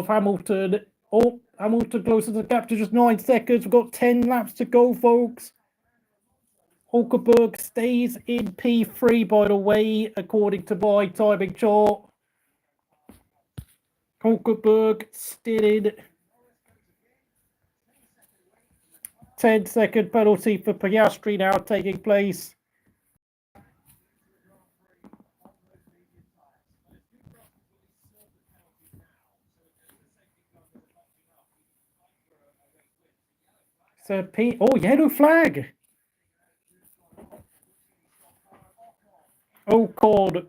Speaker 1: Hamilton. Oh, Hamilton closer to the gap to just 9 seconds. We've got 10 laps to go, folks. Hulkenberg stays in P3, by the way, according to my timing chart. Hulkenberg still in. 10-second penalty for Piastri now taking place. So yellow flag. Ocon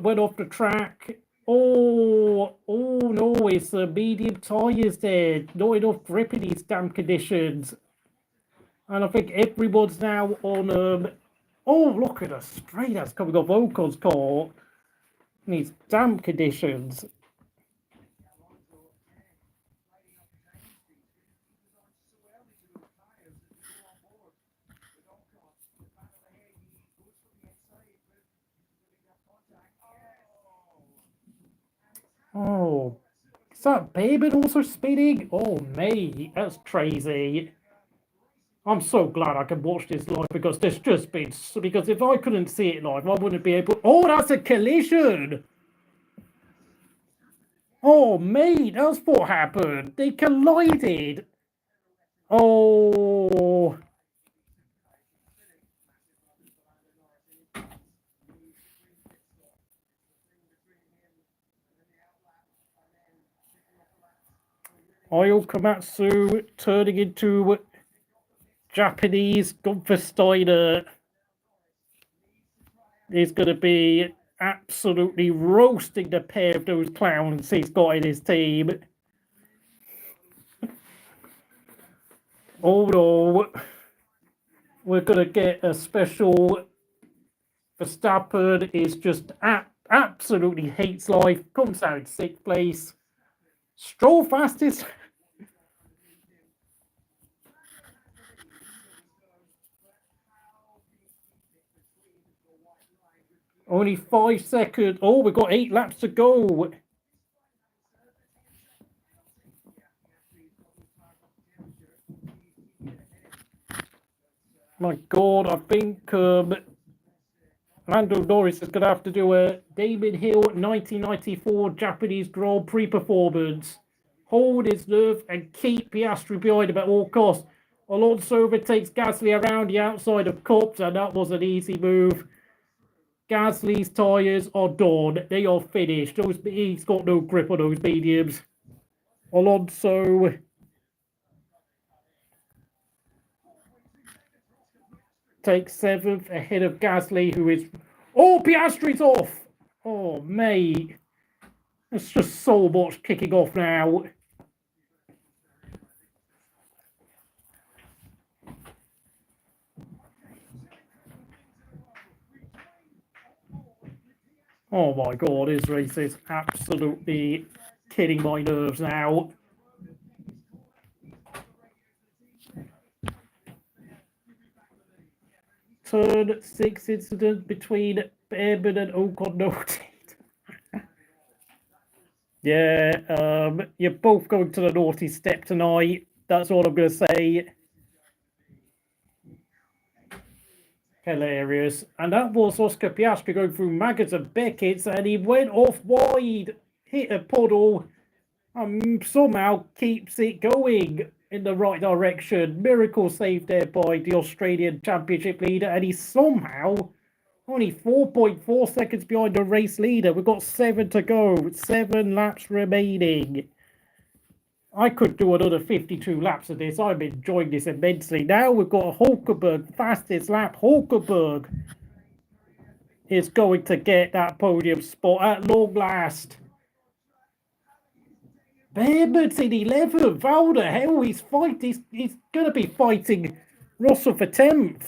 Speaker 1: went off the track. Oh no, it's medium tyres there. Not enough grip in these damp conditions. And I think everyone's now on oh, look at the spray that's coming off Ocon's car in these damp conditions. Oh, is that Bearman also speeding? Oh, mate, that's crazy. I'm so glad I can watch this live because there's just been... Because if I couldn't see it live, I wouldn't be able... Oh, that's a collision! Oh, mate, that's what happened. They collided. Oh... Oil Komatsu turning into Japanese Steiner is going to be absolutely roasting the pair of those clowns he's got in his team. Oh no, we're going to get a special. Verstappen is just absolutely hates life, comes out in 6th place. Stroll fastest. Only 5 seconds. Oh, we've got 8 laps to go. My God, I think Lando Norris is going to have to do a Damon Hill 1994 Japanese Grand Prix performance. Hold his nerve and keep Piastri behind him at all costs. Alonso overtakes Gasly around the outside of Cups, and that was an easy move. Gasly's tyres are done. They are finished. He's got no grip on those mediums. Alonso takes 7th ahead of Gasly, who is... Oh, Piastri's off! Oh, mate. It's just so much kicking off now. Oh my god, this race is absolutely killing my nerves now. Turn 6 incident between Bearman and Ocon noted. Yeah, you're both going to the naughty step tonight. That's all I'm going to say. Hilarious. And that was Oscar Piastri going through Maggots and Beckett's, and he went off wide, hit a puddle, and somehow keeps it going in the right direction. Miracle save there by the Australian Championship leader, and he's somehow only 4.4 seconds behind the race leader. We've got 7 to go, 7 laps remaining. I could do another 52 laps of this. I'm enjoying this immensely. Now we've got Hulkenberg, fastest lap. Hulkenberg is going to get that podium spot at long last. Bearman's in 11th. How the hell he's fighting? He's going to be fighting Russell for 10th.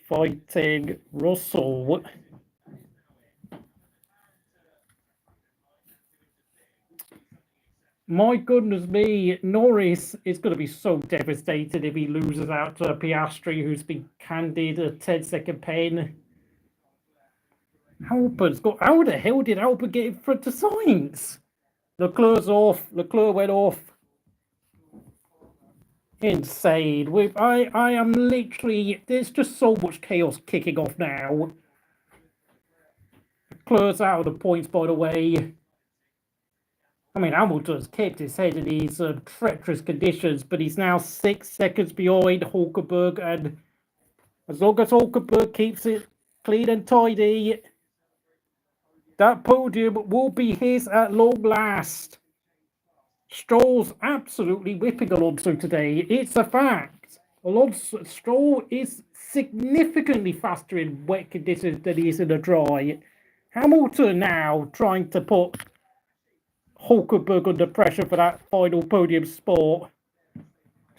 Speaker 1: Fighting Russell. My goodness me, Norris is going to be so devastated if he loses out to Piastri, who's been handed a 10-second pen. Alpine's got... How the hell did Alpine get in front of Sainz? Leclerc's off. Leclerc went off. Insane. I am literally... There's just so much chaos kicking off now. Leclerc's out of the points, by the way. I mean, Hamilton's kept his head in these treacherous conditions, but he's now 6 seconds behind Hulkenberg, and as long as Hulkenberg keeps it clean and tidy, that podium will be his at long last. Stroll's absolutely whipping Alonso today. It's a fact. Stroll is significantly faster in wet conditions than he is in the dry. Hamilton now trying to put Hulkenberg under pressure for that final podium spot.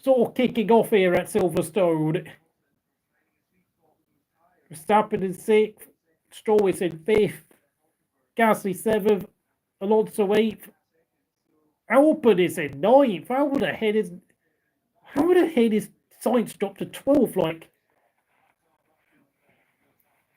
Speaker 1: Sort of kicking off here at Silverstone. Verstappen in 6th. Stroll is in 5th. Gasly 7th. Alonso 8th. Alpine is in 9th. How the heck is Sainz dropped to 12th? Like,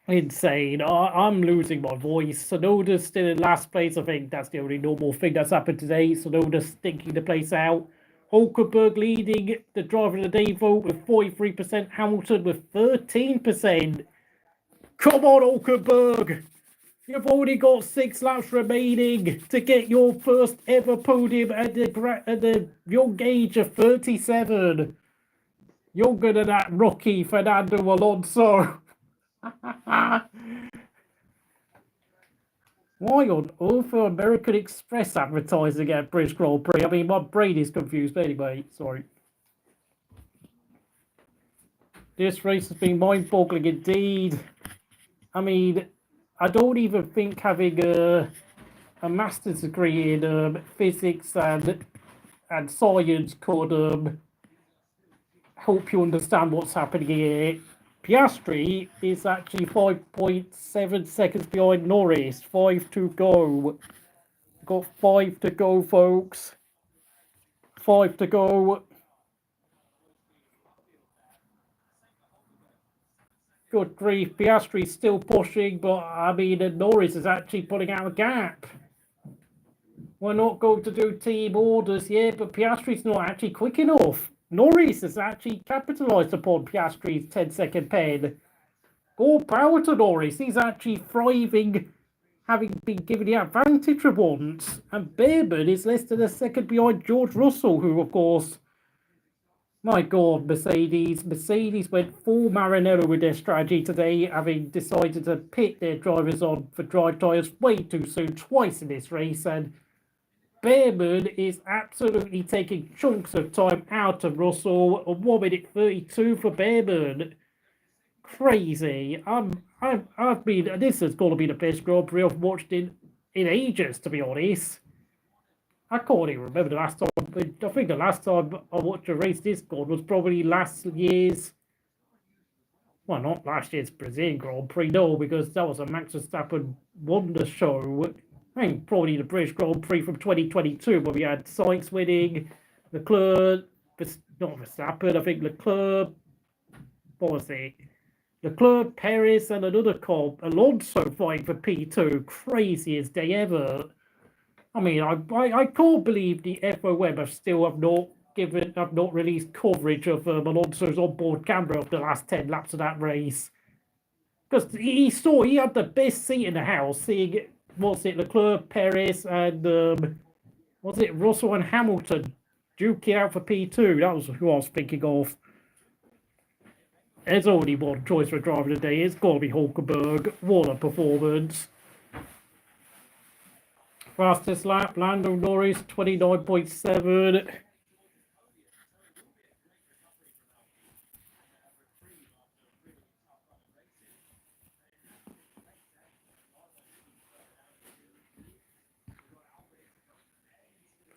Speaker 1: insane. I'm losing my voice. Tsunoda's still in last place. I think that's the only normal thing that's happened today. Tsunoda's stinking the place out. Hulkenberg leading the driver of the day vote with 43%. Hamilton with 13%. Come on, Hulkenberg. You've only got 6 laps remaining to get your first ever podium at the young age of 37. Younger than that rookie Fernando Alonso. Why on earth are American Express advertising at British Grand Prix? I mean, my brain is confused. But anyway, sorry. This race has been mind-boggling indeed. I mean, I don't even think having a master's degree in physics and science could help you understand what's happening here. Piastri is actually 5.7 seconds behind Norris. 5 to go. Got 5 to go, folks. 5 to go. Good grief. Piastri's still pushing, but I mean, Norris is actually putting out a gap. We're not going to do team orders yet, but Piastri's not actually quick enough. Norris has actually capitalised upon Piastri's 10-second pen. All power to Norris. He's actually thriving, having been given the advantage for once. And Bearman is less than a second behind George Russell, who, of course, My God, Mercedes. Mercedes went full Maranello with their strategy today, having decided to pit their drivers on for dry tyres way too soon, twice in this race. And Bearman is absolutely taking chunks of time out of Russell. 1 minute 32 for Bearman. Crazy. I've been. This has got to be the best Grand Prix I've watched in ages, to be honest. I can't even remember the last time. I think the last time I watched a race this good was probably last year's. Well, not last year's Brazilian Grand Prix, no, because that was a Max Verstappen wonder show. I think probably the British Grand Prix from 2022, where we had Sainz winning, Leclerc, not Verstappen, I think Leclerc, what was it? Leclerc, Perez, and another car, Alonso fighting for P2. Craziest day ever. I mean, I can't believe the FOM have not released coverage of Alonso's onboard camera of the last 10 laps of that race. Because he had the best seat in the house, seeing, Leclerc, Perez, and, Russell and Hamilton duking out for P2. That was who I was thinking of. There's only one choice for driver today. It's got to be Hulkenberg. What a performance. Fastest lap, Lando Norris, 29.7.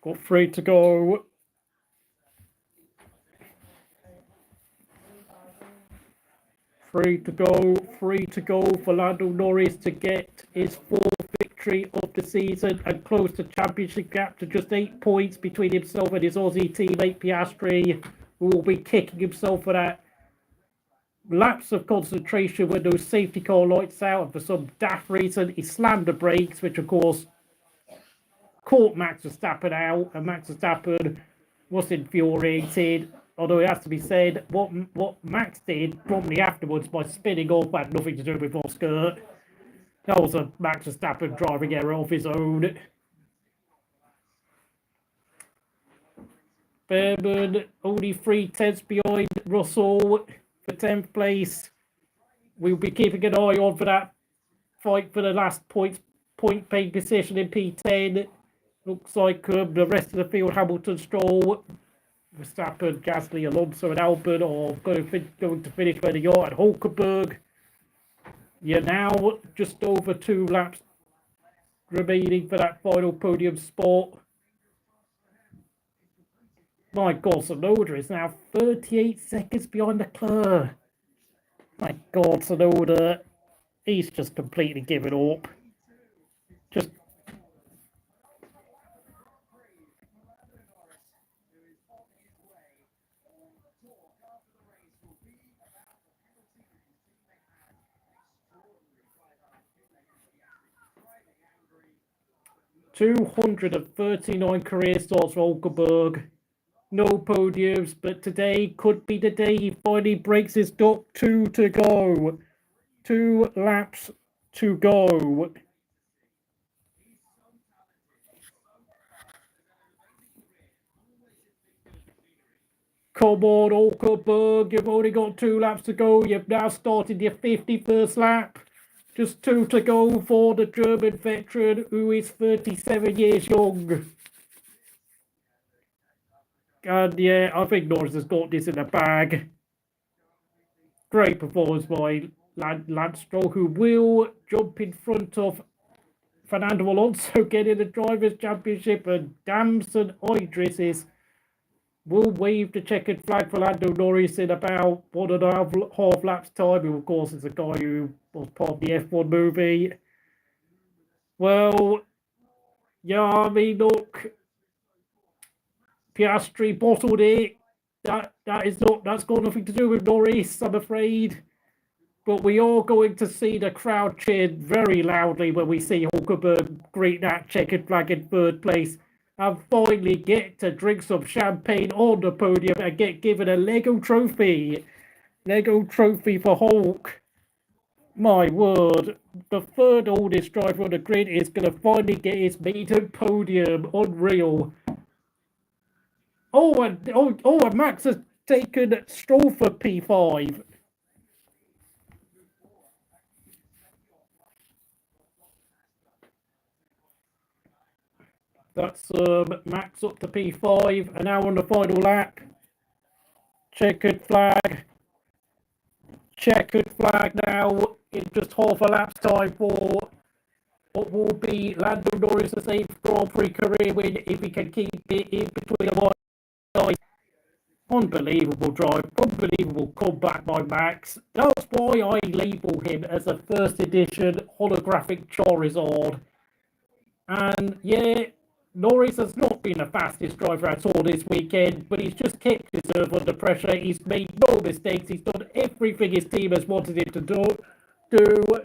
Speaker 1: Got 3 to go. Three to go for Lando Norris to get his 4th victory of the season and close the championship gap to just 8 points between himself and his Aussie teammate Piastri, who will be kicking himself for that lapse of concentration when those safety car lights out, and for some daft reason he slammed the brakes, which of course caught Max Verstappen out, and Max Verstappen was infuriated. Although it has to be said, what Max did promptly afterwards by spinning off had nothing to do with Oscar. That was a Max Verstappen driving error of his own. Bearman only 3 tenths behind Russell for 10th place. We'll be keeping an eye on for that fight for the last point paying position in P10. Looks like the rest of the field, Hamilton, Stroll, Verstappen, Gasly, Alonso, and Alpine are going to finish where they are at Hulkenberg. You're now just over 2 laps remaining for that final podium spot. My God, Tsunoda is now 38 seconds behind Leclerc. My God, Tsunoda, he's just completely given up. Just 239 career starts for Hulkenberg. No podiums, but today could be the day he finally breaks his duck. 2 to go. 2 laps to go. Come on, Hulkenberg, you've only got 2 laps to go. You've now started your 51st lap. Just 2 to go for the German veteran, who is 37 years young. And yeah, I think Norris has got this in the bag. Great performance by Lance Stroll, who will jump in front of Fernando Alonso, getting the Drivers' Championship, and Damson Idris will wave the checkered flag for Lando Norris in about 1.5 laps time, who of course is a guy who was part of the F1 movie. Well, yeah, I mean, look, Piastri bottled it. That's got nothing to do with Norris, I'm afraid. But we are going to see the crowd cheer very loudly when we see Hulkenberg greet that checkered flag in 3rd place and finally get to drink some champagne on the podium and get given a Lego trophy. Lego trophy for Hulk. My word, the 3rd oldest driver on the grid is going to finally get his maiden podium. Unreal. And Max has taken Stroll for P5. That's Max up to P5, and now on the final lap. Checkered flag. Checkered flag now in just half a lap's time for what will be Lando Norris' 8th Grand Prix career win if he can keep it in between the lines. Unbelievable drive, unbelievable comeback by Max. That's why I label him as a first edition holographic Charizard. And yeah, Norris has not been the fastest driver at all this weekend, but he's just kept his nerve under pressure. He's made no mistakes. He's done everything his team has wanted him to do.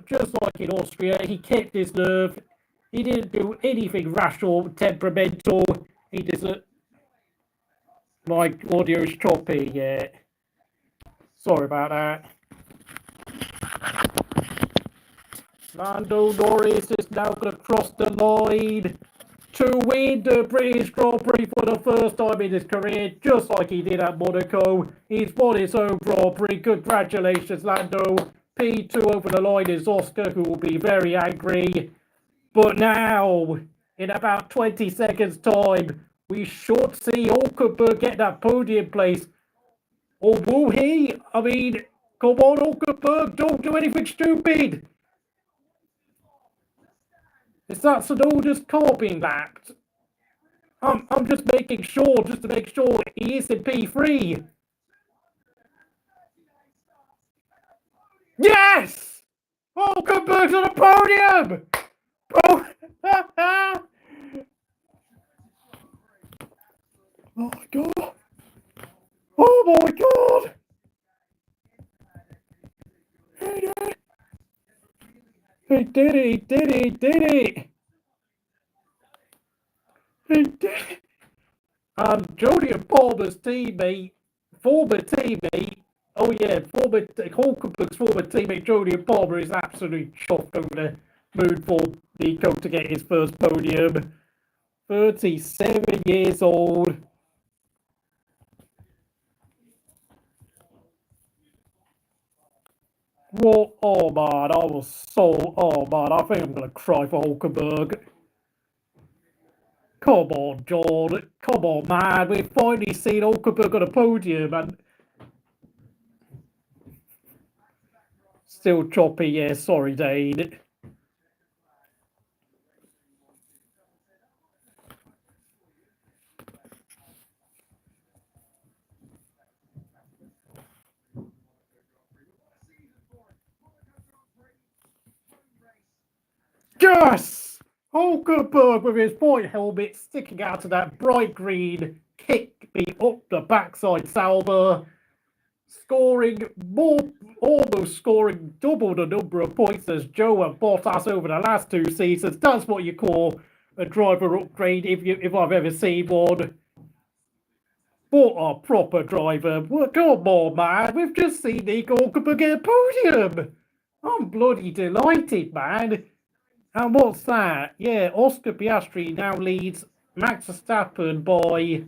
Speaker 1: Just like in Austria, he kept his nerve. He didn't do anything rash or temperamental. He doesn't. My audio is choppy, yeah. Sorry about that. Lando Norris is now going to cross the line to win the British Grand Prix for the first time in his career, just like he did at Monaco. He's won his own Grand Prix. Congratulations, Lando. P2 over the line is Oscar, who will be very angry. But now, in about 20 seconds' time, we should see Hulkenberg get that podium place. Or will he? I mean, come on, Hulkenberg, don't do anything stupid. Is that Tsunoda's car being lapped? I'm just making sure, just to make sure he is in P3. Yes! Hulkenberg's on the podium! Oh, oh my god! Oh my god! He did it! He did it! He did it! He did it! And Julian Palmer's teammate, former teammate, oh yeah, Hulkenberg's former teammate Julian Palmer is absolutely chuffed over the moon for Nico to get his first podium. 37 years old. What? Oh man, oh man, I think I'm going to cry for Hulkenberg. Come on, John. Come on, man. We've finally seen Hulkenberg on a podium and still choppy, yeah, sorry, Dane. Yes! Hulkenberg with his white helmet sticking out of that bright green, kick me up the backside sauber, almost scoring double the number of points as Zhou and Bottas over the last 2 seasons. That's what you call a driver upgrade if I've ever seen one. What a proper driver. Well, come on, man. We've just seen Nico Hulkenberg get a podium. I'm bloody delighted, man. And what's that? Yeah, Oscar Piastri now leads Max Verstappen by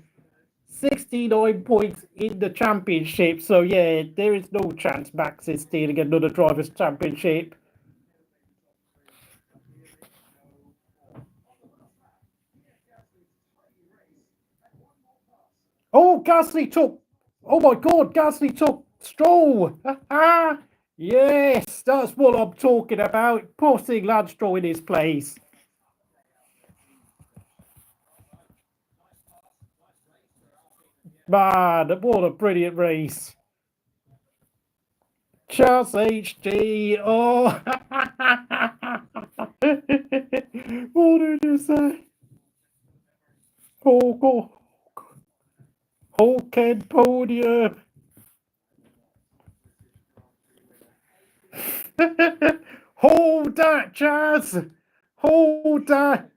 Speaker 1: 69 points in the championship. So, yeah, there is no chance Max is stealing another driver's championship. Oh, Gasly took... Oh, my God, Gasly took Stroll. Yes, that's what I'm talking about. Putting Lance Stroll in his place. Man, what a brilliant race. Charles HD. Oh. What did you say? Oh, God. Hulken podium. Hold that, Chaz. Hold that.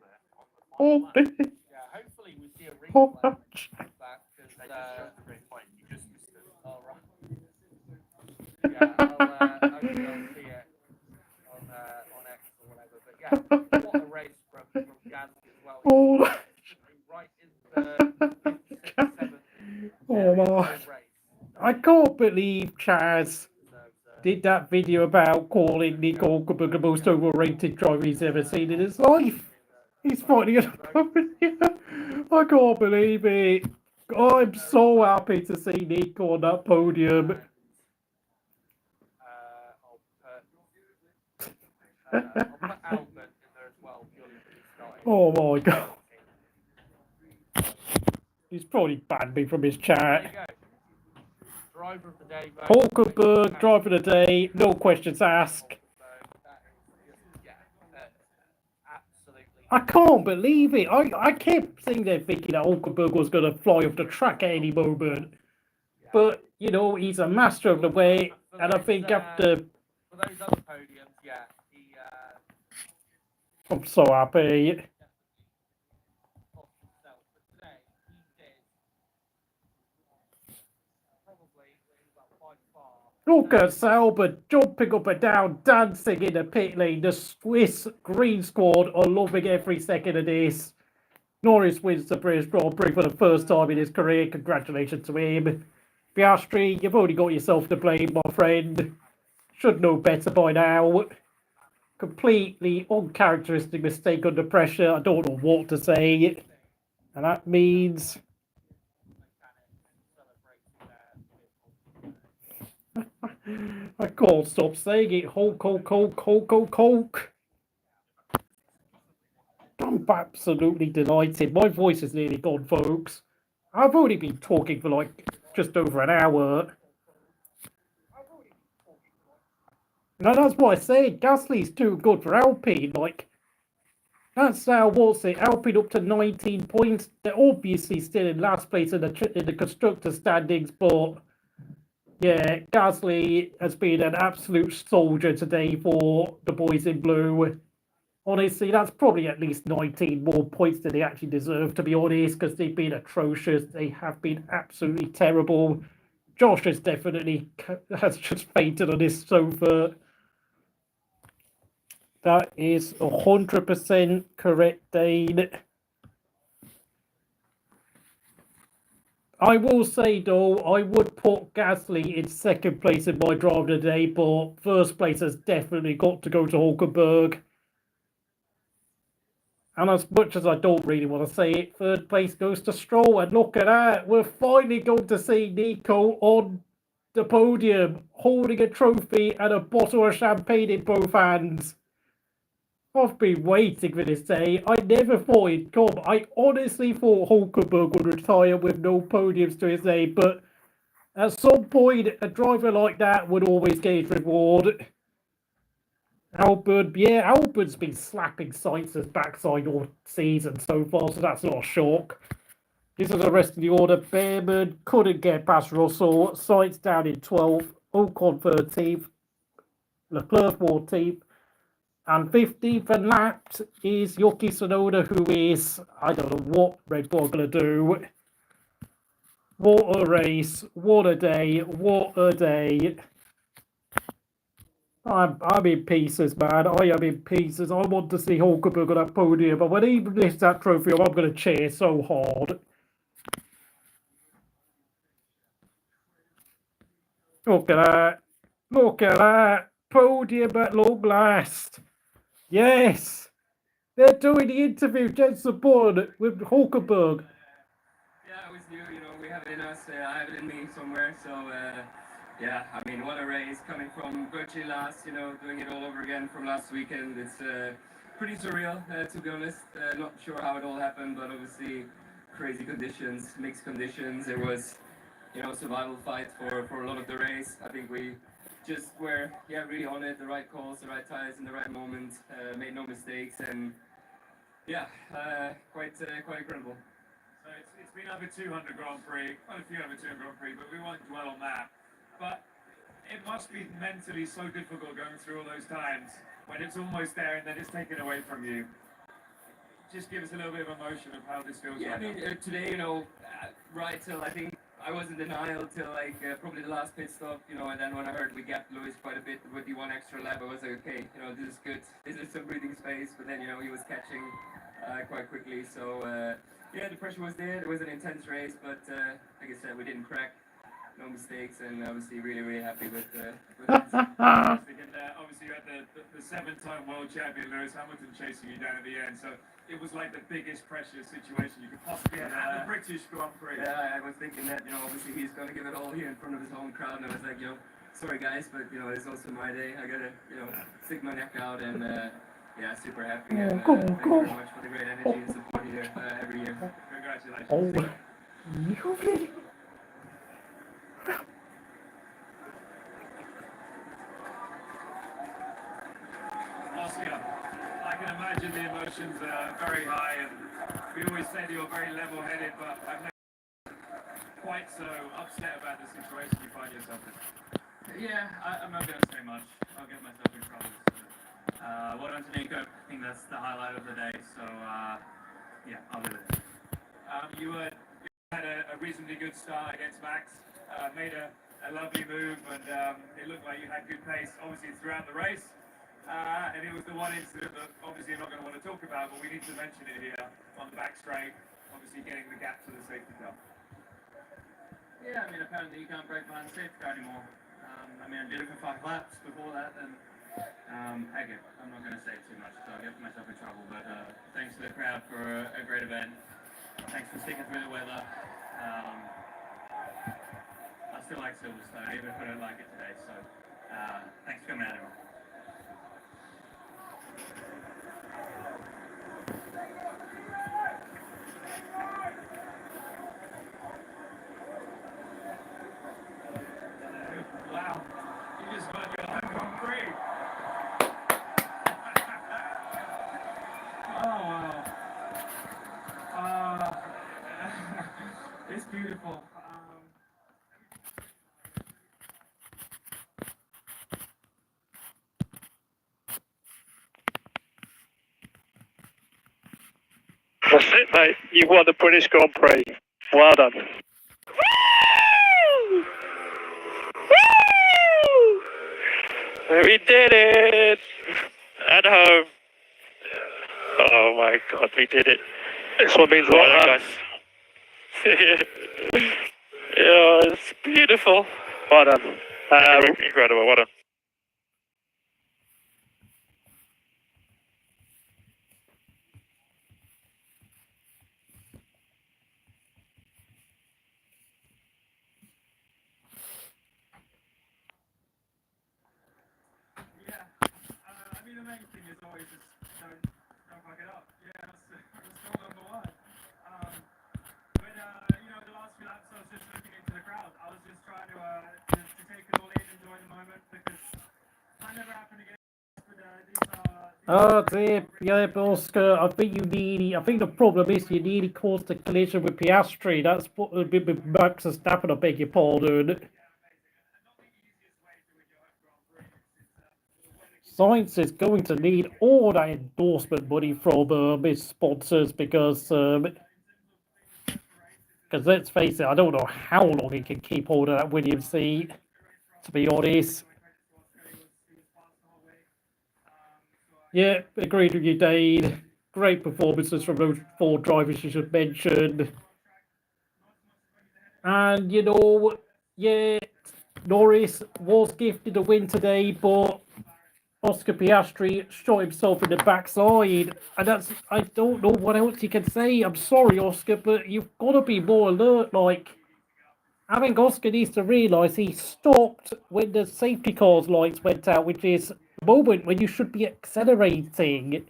Speaker 1: Hold it.
Speaker 2: Yeah, hopefully we see a replay back because great point. You just missed it. Oh, right. Yeah, I'll see it on X or whatever. But yeah, what a race from Gasly as well.
Speaker 1: Oh,
Speaker 2: Right in the 57th
Speaker 1: oh my.
Speaker 2: race.
Speaker 1: believe Chaz did that video about calling Nico Hulkenberg the most overrated driver he's ever seen in his life. He's fighting at a podium. I can't believe it. I'm so happy to see Nico on that podium.
Speaker 2: I'll put Albert in there as well, purely because he's starting.
Speaker 1: Oh my god. He's probably banned me from his chat.
Speaker 2: There you go. Driver of the day.
Speaker 1: Hulkenberg, driver of the day, no questions asked.
Speaker 2: Absolutely.
Speaker 1: I can't believe it. I kept sitting there thinking that Hulkenberg was going to fly off the track at any moment. But, you know, he's a master of the way. And I think after...
Speaker 2: For those other podiums, yeah,
Speaker 1: I'm so happy. Look at Sauber jumping up and down, dancing in the pit lane. The Swiss Green Squad are loving every second of this. Norris wins the British Grand Prix for the first time in his career. Congratulations to him. Piastri, you've only got yourself to blame, my friend. Should know better by now. Completely uncharacteristic mistake under pressure. I don't know what to say. And that means... I can't stop saying it. Hulk, Hulk, Hulk, Hulk, Hulk, Hulk. I'm absolutely delighted. My voice is nearly gone, folks. I've only been talking for like just over an hour. No, that's what I said. Gasly's too good for Alpine. Like, that's now, what's it? Alpine up to 19 points. They're obviously still in last place in the constructor standings, but yeah, Gasly has been an absolute soldier today for the boys in blue. Honestly, that's probably at least 19 more points than they actually deserve, to be honest, because they've been atrocious. They have been absolutely terrible. Josh has just fainted on his sofa. That is 100% correct, Dane. I will say, though, I would put Gasly in second place in my drive today, but first place has definitely got to go to Hulkenberg. And as much as I don't really want to say it, third place goes to Stroll. And look at that, we're finally going to see Nico on the podium, holding a trophy and a bottle of champagne in both hands. I've been waiting for this day. I never thought it'd come. I honestly thought Hulkenberg would retire with no podiums to his name, but at some point, a driver like that would always get his reward. Albon's been slapping Sainz's backside all season so far, so that's not a shock. This is the rest of the order. Bearman couldn't get past Russell. Sainz down in 12th. Ocon 13th. Leclerc 14th. And 15th and lapped is Yuki Tsunoda, who is, I don't know what Red Bull are going to do. What a race. What a day. What a day. I'm in pieces, man. I am in pieces. I want to see Hulkenberg on that podium, but when he lifts that trophy up, I'm going to cheer so hard. Look at that. Look at that. Podium at long last. Yes. They're doing the interview, Jensen Bourne, with Hulkenberg.
Speaker 3: Yeah, it was new, we have it in us, I have it in me somewhere, so yeah, I mean, what a race, coming from virtually last, doing it all over again from last weekend. It's pretty surreal, to be honest. Not sure how it all happened, but obviously crazy conditions, mixed conditions. It was, survival fight for a lot of the race. I think we just were, really on it, the right calls, the right tires in the right moment, made no mistakes, and yeah, quite incredible.
Speaker 4: So it's been over 200 Grand Prix, quite a few over 200 Grand Prix, but we won't dwell on that. But it must be mentally so difficult going through all those times when it's almost there and then it's taken away from you. Just give us a little bit of emotion of how this feels.
Speaker 3: Yeah,
Speaker 4: right
Speaker 3: I mean, today, right till I think I was in denial till probably the last pit stop, and then when I heard we gapped Lewis quite a bit with the one extra lap, I was like, okay, this is good. This is some breathing space. But then, he was catching quite quickly. So, yeah, the pressure was there. It was an intense race, but like I said, we didn't crack. no mistakes, and obviously really happy with it.
Speaker 4: Fantastic. And obviously you had the 7-time world champion Lewis Hamilton chasing you down at the end, so it was like the biggest pressure situation you could possibly have at the British Grand Prix.
Speaker 3: Yeah, I was thinking that, obviously he's going to give it all here in front of his own crowd, and I was like, sorry guys, but, it's also my day. I got to, stick my neck out, and, super happy. And, thank you very much for the great energy and support here every year.
Speaker 4: Congratulations. Oscar, I can imagine the emotions are very high, and we always say that you're very level-headed, but I've never been quite so upset about the situation you find yourself in.
Speaker 5: Yeah, I'm not going to say much. I'll get myself in trouble. So, well done to Nico. I think that's the highlight of the day. So, I'll leave it.
Speaker 4: You had a reasonably good start against Max, made a lovely move, and it looked like you had good pace, obviously, throughout the race. And it was the one incident that obviously you're not going to want to talk about, but we need to mention it here on the back straight, obviously getting the gap to the safety car.
Speaker 5: Yeah, I mean, apparently you can't break behind the safety car anymore. I did it for 5 laps before that, and heck it, I'm not going to say too much, so I'll get myself in trouble. But thanks to the crowd for a great event. Thanks for sticking through the weather. I still like Silverstone, even if I don't like it today. So thanks for coming out, everyone.
Speaker 4: Wow, you just won your own Grand Prix.
Speaker 5: Oh, wow. It's beautiful.
Speaker 6: That's it, mate. You won the British Grand Prix. Well done. Woo! Woo! We did it! At home. Oh my God, we did it. This one means a lot, guys. Yeah, it's beautiful. Well done. Incredible, well done.
Speaker 4: The main thing is always just don't fuck it up. Yeah, that's still number one. But the last few laps I was just looking into the crowd. I was just trying to take it all in, enjoy the moment, because that never happened again. But these are.
Speaker 1: Oscar, I think the problem is you nearly caused a collision with Piastri. That's what with Max Verstappen, I beg your pardon. Sainz is going to need all that endorsement money from his sponsors because let's face it, I don't know how long he can keep hold of that Williams seat, to be honest. Yeah, agreed with you, Dane. Great performances from those 4 drivers you should mention. And, Norris was gifted a win today, but Oscar Piastri shot himself in the backside, and I don't know what else you can say. I'm sorry, Oscar, but you've got to be more alert. I think Oscar needs to realise he stopped when the safety car's lights went out, which is the moment when you should be accelerating.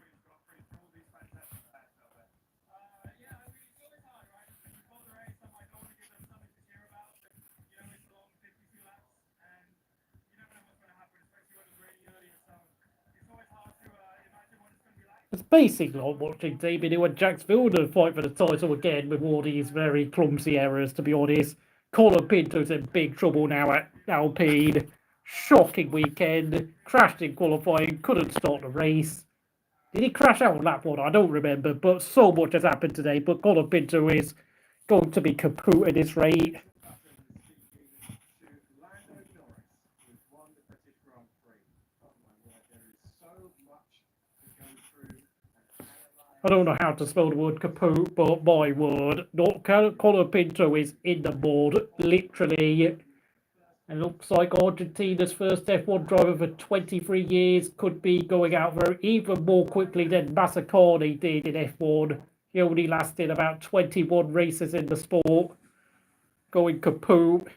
Speaker 1: It's basically like watching Damien Hill and Jax Villeneuve fight for the title again with all these very clumsy errors, to be honest. Colapinto's in big trouble now at Alpine. Shocking weekend. Crashed in qualifying, couldn't start the race. Did he crash out on lap 1? I don't remember, but so much has happened today. But Colapinto is going to be kaput at this rate. I don't know how to spell the word kaput, but my word, Colapinto is in the board, literally. And looks like Argentina's first F1 driver for 23 years could be going out very even more quickly than Mazzacani did in F1. He only lasted about 21 races in the sport, going kaput.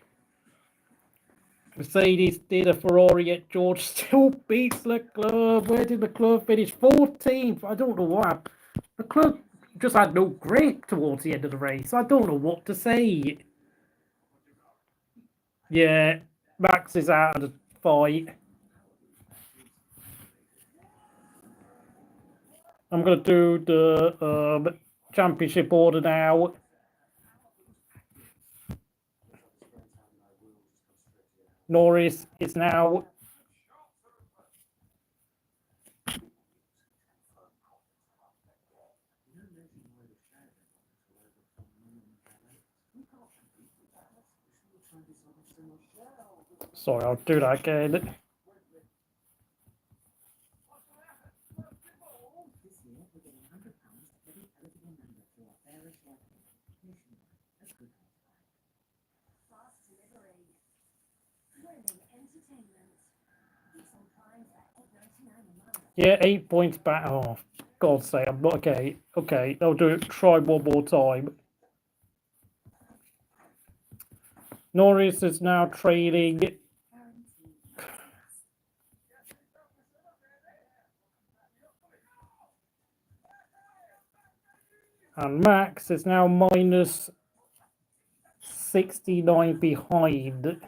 Speaker 1: Mercedes did a Ferrari at George, still beats Leclerc. Where did Leclerc finish? 14th. I don't know what. Leclerc just had no grip towards the end of the race. I don't know what to say. Yeah, Max is out of the fight. I'm going to do the championship order now. Norris is now... Sorry, I'll do that again. Yeah, 8 points back. Oh, God's sake, I'm not okay. Okay, I'll do it. Try one more time. Norris is now trailing. And Max is now minus 69 behind.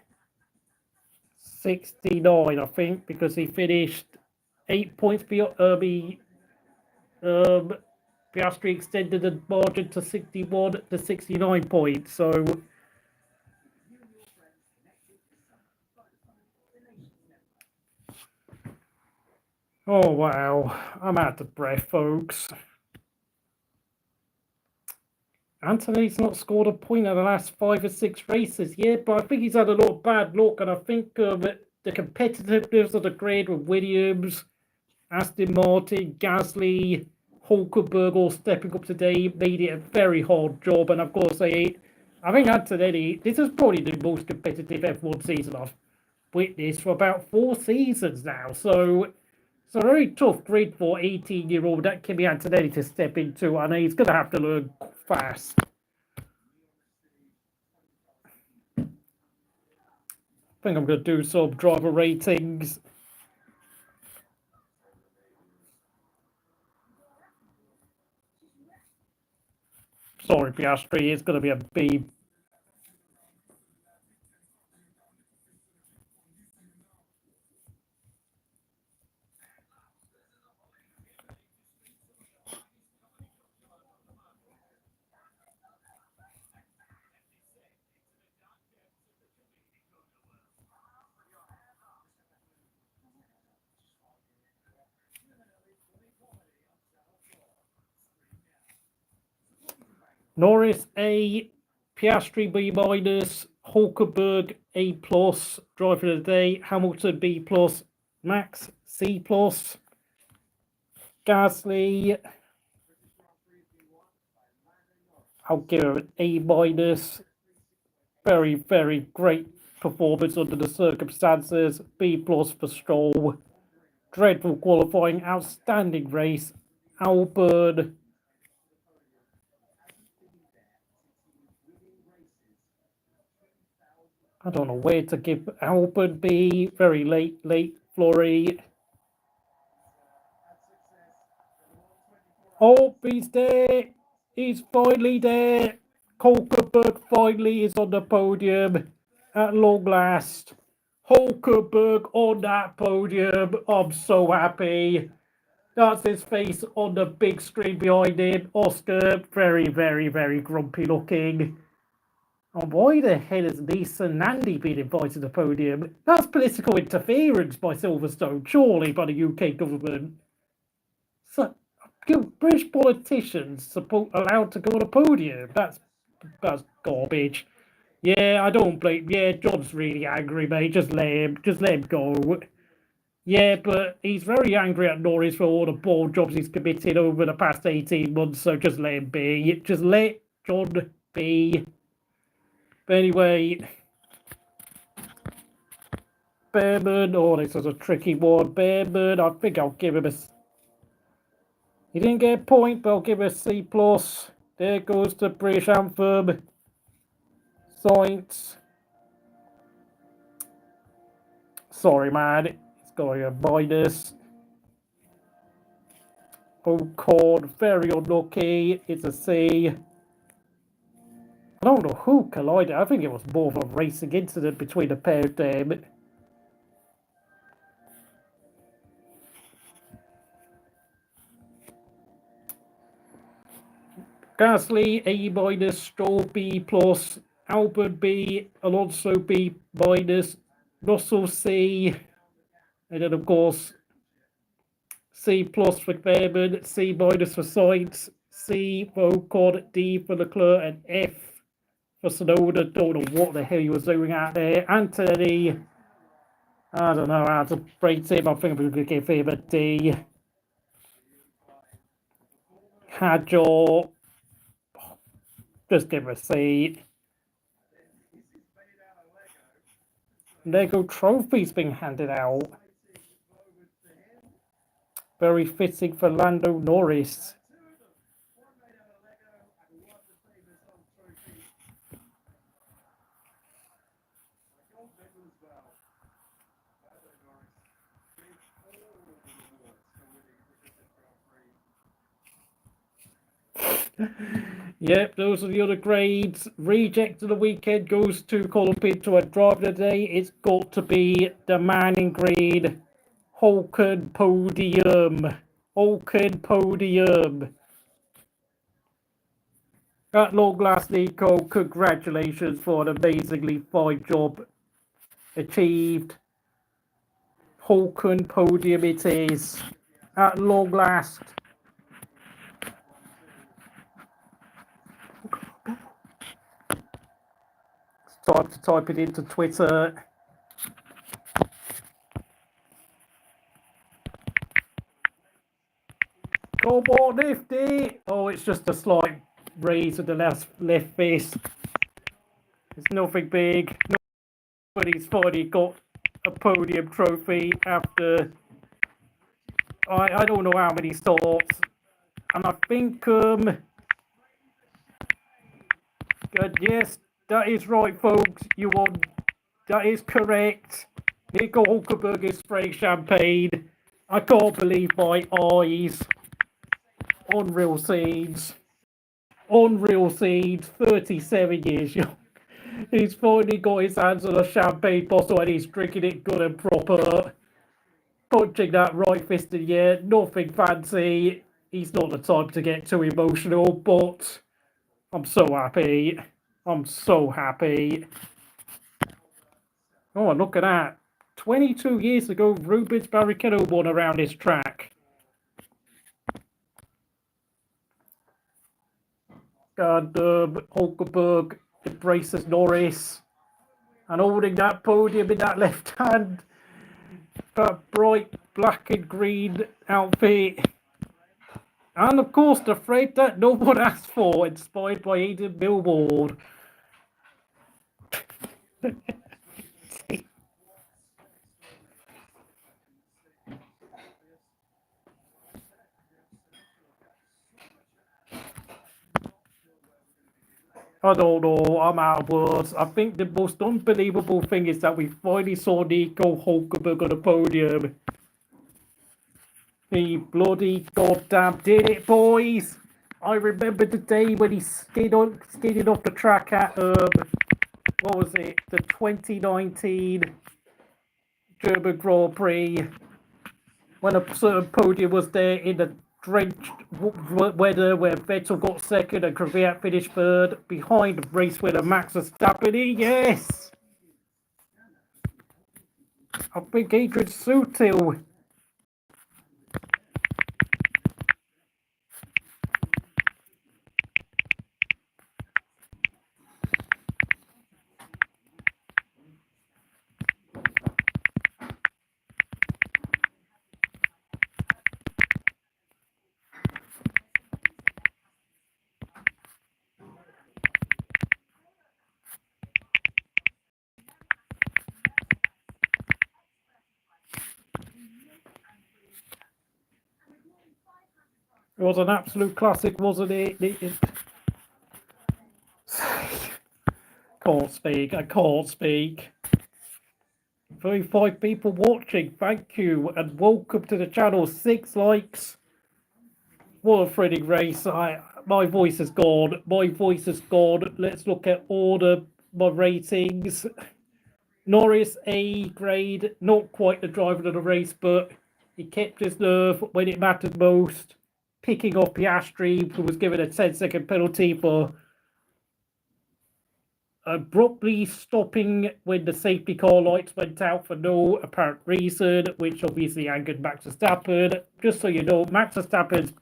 Speaker 1: 69, I think, because he finished 8 points beyond. Piastri extended the margin to 61 to 69 points. So, oh wow, I'm out of breath, folks. Antonelli's not scored a point in the last 5 or 6 races yet, but I think he's had a lot of bad luck, and I think the competitiveness of the grid with Williams, Aston Martin, Gasly, Hulkenberg all stepping up today made it a very hard job, and I've got to say, I think Antonelli, this is probably the most competitive F1 season I've witnessed for about 4 seasons now, so it's a very tough grid for 18-year-old that Kimi Antonelli to step into, and he's going to have to learn fast. I think I'm going to do some driver ratings. Sorry, Piastri, it's going to be a B. Norris A, Piastri B minus, Hulkenberg A plus, driver of the day, Hamilton B plus, Max C plus, Gasly, I'll give him an A minus, very, very great performance under the circumstances, B plus for Stroll, dreadful qualifying, outstanding race, Albon, I don't know where to give Albon B. Very late flurry. Oh, he's there. He's finally there. Hulkenberg finally is on the podium at long last. Hulkenberg on that podium. I'm so happy. That's his face on the big screen behind him. Oscar, very, very, very grumpy looking. Oh, why the hell has Lisa Nandy been invited to the podium? That's political interference by Silverstone, surely, by the UK government. So, British politicians allowed to go on a podium. That's garbage. Yeah, I don't blame. Yeah, John's really angry, mate. Just let him go. Yeah, but he's very angry at Norris for all the ball jobs he's committed over the past 18 months. So just let him be. Just let John be. But anyway, Bearman. Oh, this is a tricky one. Bearman, I think I'll give him a... He didn't get a point, but I'll give him a C+. There goes the British anthem. Sainz. Sorry, man. It's going a minus. Ocon, very unlucky. It's a C. I don't know who collided. I think it was more of a racing incident between the pair of them. Gasly A minus, Stroll B plus, Albon B, Alonso B minus, Russell C, and then of course C plus for Bearman, C minus for Sainz, C for Ocon, D for Leclerc, and F for Tsunoda. Don't know what the hell he was doing out there. Antonelli, I don't know how to rate him. I think we could give him a D. Hadjar, just give him a C. Lego trophies being handed out. Very fitting for Lando Norris. Yep, those are the other grades. Reject of the weekend goes to Colapinto at driver of the day. It's got to be the man in green. Hulken podium. Hulken podium. At long last, Nico, congratulations for an amazingly fine job achieved. Hulken podium it is. At long last. Time to type it into Twitter. Come on, Nifty! Oh, it's just a slight raise of the left fist. It's nothing big. Nobody's finally got a podium trophy after I don't know how many starts. And I think yes, that is right, folks. You won. That is correct. Nico Hulkenberg is spraying champagne. I can't believe my eyes. Unreal scenes. Unreal scenes. 37 years young. He's finally got his hands on a champagne bottle and he's drinking it good and proper. Punching that right fist in the air. Nothing fancy. He's not the type to get too emotional, but I'm so happy. I'm so happy. Oh, look at that. 22 years ago, Rubens Barrichello won around this track. And Hulkenberg embraces Norris. And holding that podium in that left hand. That bright black and green outfit. And of course, the thread that no one asked for, inspired by Aidan Millward. I don't know, I'm out of words. I think the most unbelievable thing is that we finally saw Nico Hulkenberg on the podium. He bloody goddamn did it, boys! I remember the day when he skidded off the track at, what was it, the 2019 German Grand Prix, when a certain podium was there in the drenched weather where Vettel got second and Kvyat finished third behind race winner Max Verstappen. Yes! I think Adrian Sutil. It was an absolute classic, wasn't it? Can't speak. I can't speak. 35 people watching. Thank you. And welcome to the channel. 6 likes. What a thrilling race. My voice is gone. My voice is gone. Let's look at all my ratings. Norris, A grade. Not quite the driver of the race, but he kept his nerve when it mattered most. Picking off Piastri, who was given a 10-second penalty for abruptly stopping when the safety car lights went out for no apparent reason, which obviously angered Max Verstappen. Just so you know, Max Verstappen's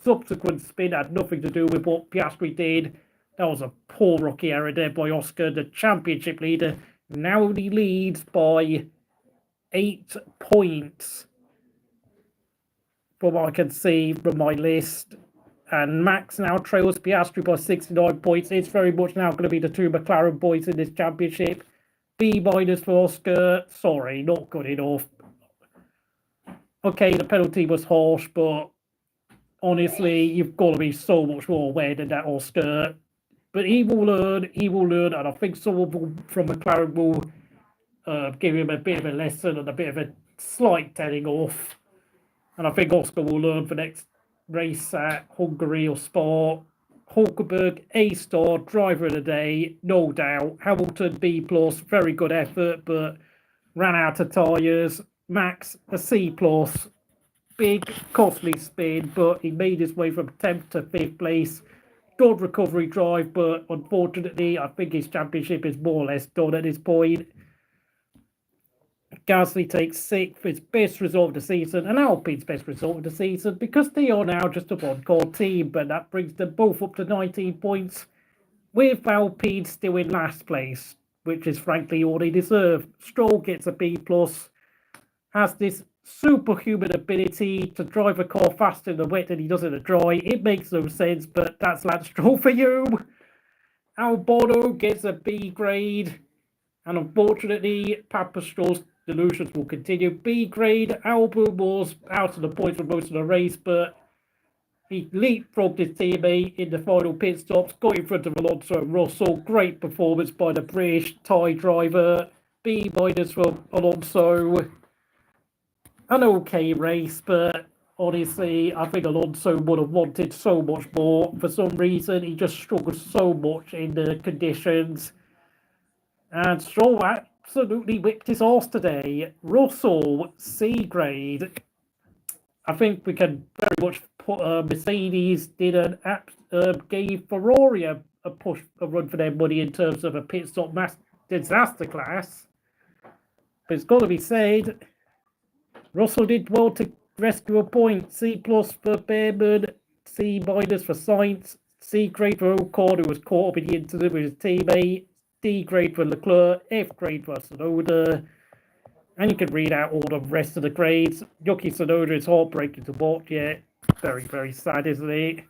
Speaker 1: subsequent spin had nothing to do with what Piastri did. That was a poor rookie error there by Oscar, the championship leader. Now he leads by 8 points from what I can see from my list. And Max now trails Piastri by 69 points. It's very much now going to be the 2 McLaren boys in this championship. B- for Oscar. Sorry, not good enough. Okay, the penalty was harsh, but honestly, you've got to be so much more aware than that, Oscar. But he will learn, and I think someone from McLaren will give him a bit of a lesson and a bit of a slight telling off. And I think Oscar will learn for next race at Hungary or Spa. Hulkenberg, A-star, driver of the day, no doubt. Hamilton, B+, very good effort, but ran out of tyres. Max, a C+, big, costly spin, but he made his way from 10th to 5th place. Good recovery drive, but unfortunately, I think his championship is more or less done at this point. Gasly takes 6th, his best result of the season, and Alpine's best result of the season, because they are now just a one-car team, but that brings them both up to 19 points, with Alpine still in last place, which is frankly all they deserve. Stroll gets a B+, has this superhuman ability to drive a car faster in the wet than he does in the dry. It makes no sense, but that's Lance Stroll for you. Albon gets a B grade, and unfortunately, Papa Stroll's delusions will continue. B grade, Albon was out of the points for most of the race, but he leapfrogged his teammate in the final pit stops, got in front of Alonso and Russell. Great performance by the British Thai driver. B- for Alonso. An okay race, but honestly, I think Alonso would have wanted so much more. For some reason, he just struggled so much in the conditions. And Stroll absolutely whipped his arse today. Russell, C grade. I think we can very much put Mercedes gave Ferrari a run for their money in terms of a pit stop disaster class. But it's got to be said, Russell did well to rescue a point. C+ for Bearman, C- for Sainz, C grade for Ocon, who was caught up in the incident with his teammate, D grade for Leclerc, F grade for Tsunoda. And you can read out all the rest of the grades. Yuki Tsunoda is heartbreaking to watch, yeah. Very, very sad, isn't it? For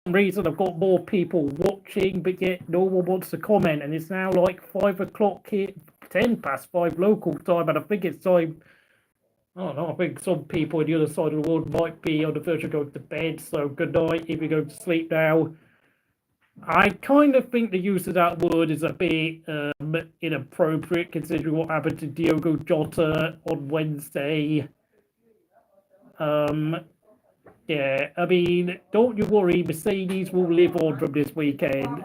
Speaker 1: some reason, I've got more people watching, but yet no one wants to comment. And it's now like 5 o'clock here, 10 past 5 local time, and I think it's time. I don't know, I think some people on the other side of the world might be on the verge of going to bed, so good night if you're going to sleep now. I kind of think the use of that word is a bit inappropriate, considering what happened to Diogo Jota on Wednesday. Yeah, I mean, don't you worry, Mercedes will live on from this weekend.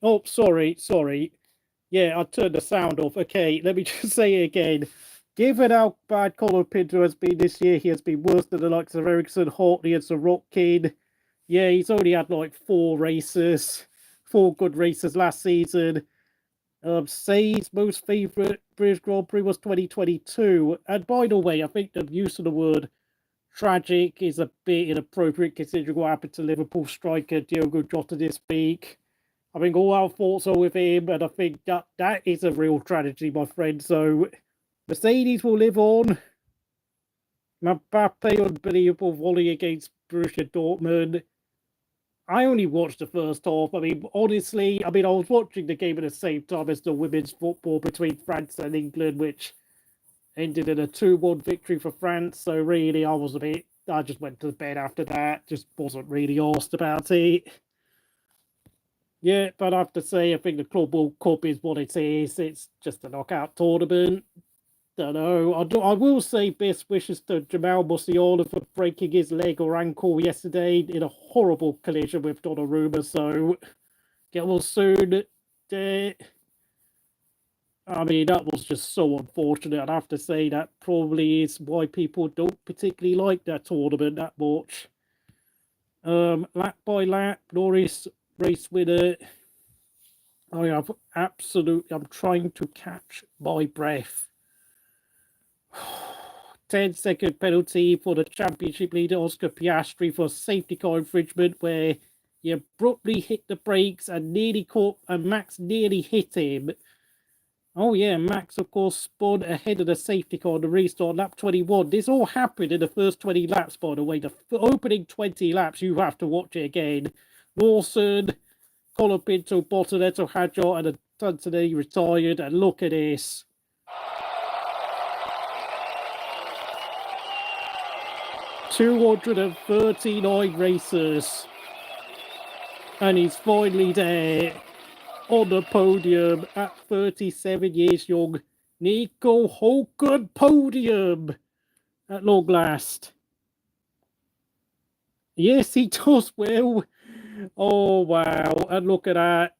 Speaker 1: Oh, sorry. Yeah, I turned the sound off. Okay, let me just say it again. Given how bad Colapinto has been this year, he has been worse than the likes of Ericsson, Hartley, and Sorokin. Yeah, he's only had like 4 good races last season. Say's most favourite British Grand Prix was 2022. And by the way, I think the use of the word tragic is a bit inappropriate considering what happened to Liverpool striker Diogo Jota this week. I think all our thoughts are with him, and I think that is a real tragedy, my friend. So, Mercedes will live on. Mbappe unbelievable volley against Borussia Dortmund. I only watched the first half. I mean, honestly, I was watching the game at the same time as the women's football between France and England, which ended in a 2-1 victory for France. So really, I just went to bed after that. Just wasn't really asked about it. Yeah, but I have to say, I think the Club World Cup is what it is. It's just a knockout tournament. Don't know. I will say best wishes to Jamal Musiala for breaking his leg or ankle yesterday in a horrible collision with Donnarumma. So get well soon. I mean, that was just so unfortunate. I'd have to say that probably is why people don't particularly like that tournament that much. Lap by lap, Norris race winner. I'm trying to catch my breath. 10-second penalty for the championship leader Oscar Piastri for safety car infringement, where he abruptly hit the brakes and Max nearly hit him. Oh yeah, Max of course spun ahead of the safety car on the restart, lap 21. This all happened in the first 20 laps, by the way. The opening 20 laps, you have to watch it again. Lawson, Colapinto, Bottas, Hadjar, and Antonelli retired, and look at this. $239 races, and he's finally there on the podium at 37 years young. Nico Hulkenberg podium at long last. Yes, he does well. Oh wow! And look at that.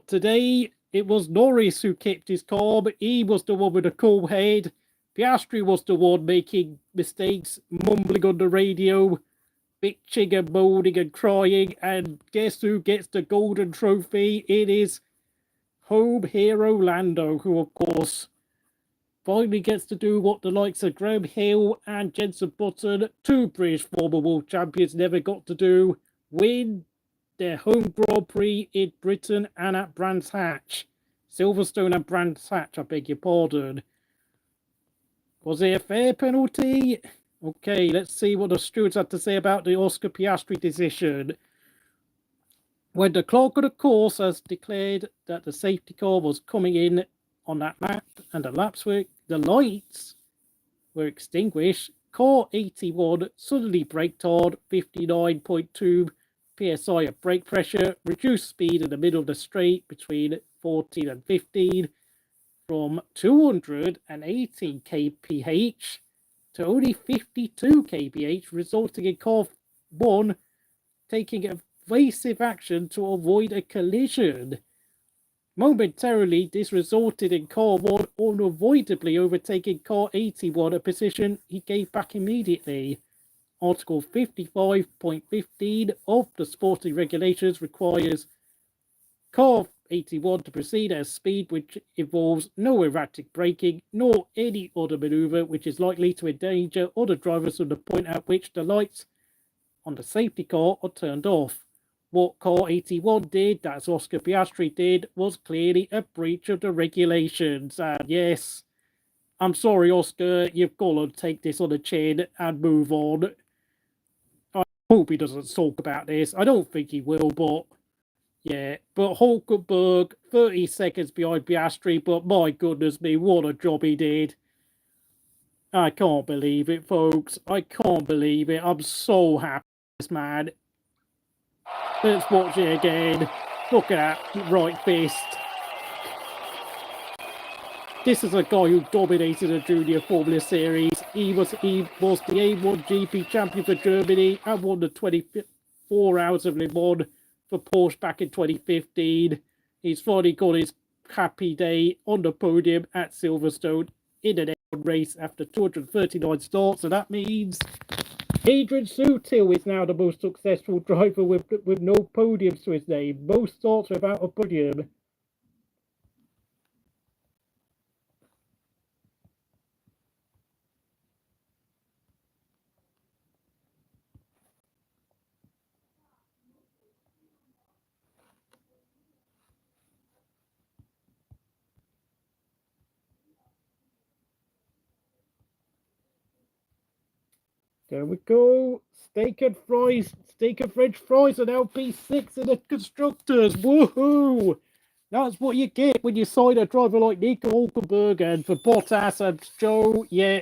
Speaker 1: Today it was Norris who kept his calm. He was the one with the cool head. Piastri was the one making mistakes, mumbling on the radio, bitching and moaning and crying. And guess who gets the golden trophy? It is home hero Lando, who, of course, finally gets to do what the likes of Graham Hill and Jenson Button, 2 British former world champions, never got to do: win their home Grand Prix in Britain and at Brands Hatch. Silverstone and Brands Hatch, I beg your pardon. Was it a fair penalty? Okay, let's see what the stewards had to say about the Oscar Piastri decision. When the clerk of the course has declared that the safety car was coming in on that lap and the lights were extinguished, car 81 suddenly braked hard, 59.2 psi of brake pressure, reduced speed in the middle of the straight between 14 and 15, from 218 kph to only 52 kph, resulting in car 1 taking evasive action to avoid a collision. Momentarily, this resulted in car 1 unavoidably overtaking car 81, a position he gave back immediately. Article 55.15 of the sporting regulations requires car 81 to proceed at a speed which involves no erratic braking nor any other maneuver which is likely to endanger other drivers from the point at which the lights on the safety car are turned off. What car 81 did, that's Oscar Piastri did, was clearly a breach of the regulations. And yes, I'm sorry, Oscar, you've got to take this on the chin and move on. I hope he doesn't talk about this. I don't think he will, but yeah, but Hulkenberg, 30 seconds behind Piastri, but my goodness me, what a job he did. I can't believe it, folks. I can't believe it. I'm so happy with this man. Let's watch it again. Look at that right fist. This is a guy who dominated the Junior Formula Series. He was the A1 GP champion for Germany and won the 24 Hours of Le Mans for Porsche back in 2015. He's finally got his happy day on the podium at Silverstone in an F1 race after 239 starts. So that means Adrian Sutil is now the most successful driver with no podiums to his name. Most starts without a podium. There we go. Steak and French fries and LP6 in the constructors. Woohoo! That's what you get when you sign a driver like Nico Hulkenberg, and for Bottas and Zhou, yeah,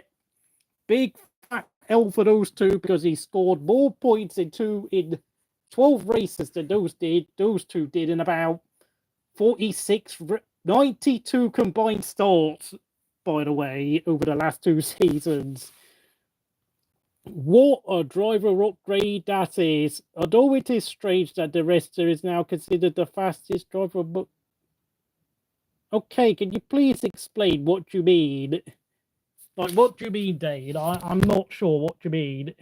Speaker 1: big fat L for those two because he scored more points in 12 races than those two did in about 92 combined starts, by the way, over the last 2 seasons. What a driver upgrade that is. Although it is strange that the Rester is now considered the fastest driver, but okay, can you please explain what you mean? Like, what do you mean, Dane? I'm not sure what you mean.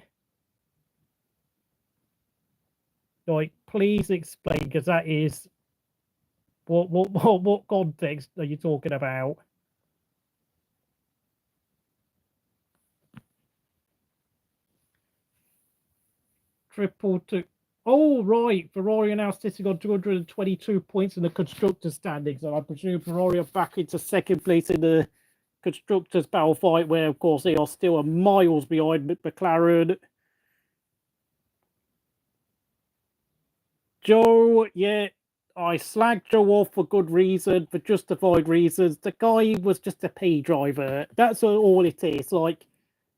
Speaker 1: Like, please explain, because that is... What context are you talking about? Triple two. Oh, right. Ferrari are now sitting on 222 points in the constructors' standings. And I presume Ferrari are back into second place in the constructors' battle fight, where, of course, they are still miles behind McLaren. Zhou, yeah, I slagged Zhou off for good reason, for justified reasons. The guy was just a pay driver. That's all it is. Like,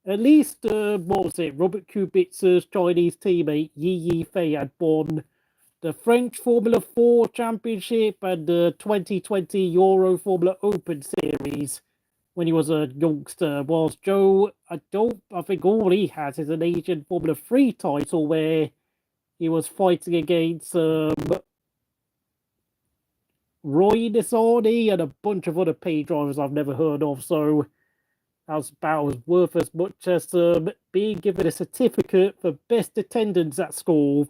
Speaker 1: at least, what was it? Robert Kubica's Chinese teammate, Yi Fei, had won the French Formula 4 Championship and the 2020 Euro Formula Open Series when he was a youngster. Whilst Zhou, I think all he has is an Asian Formula 3 title where he was fighting against Roy Nisani and a bunch of other pay drivers I've never heard of. So that's about as worth as much as being given a certificate for best attendance at school,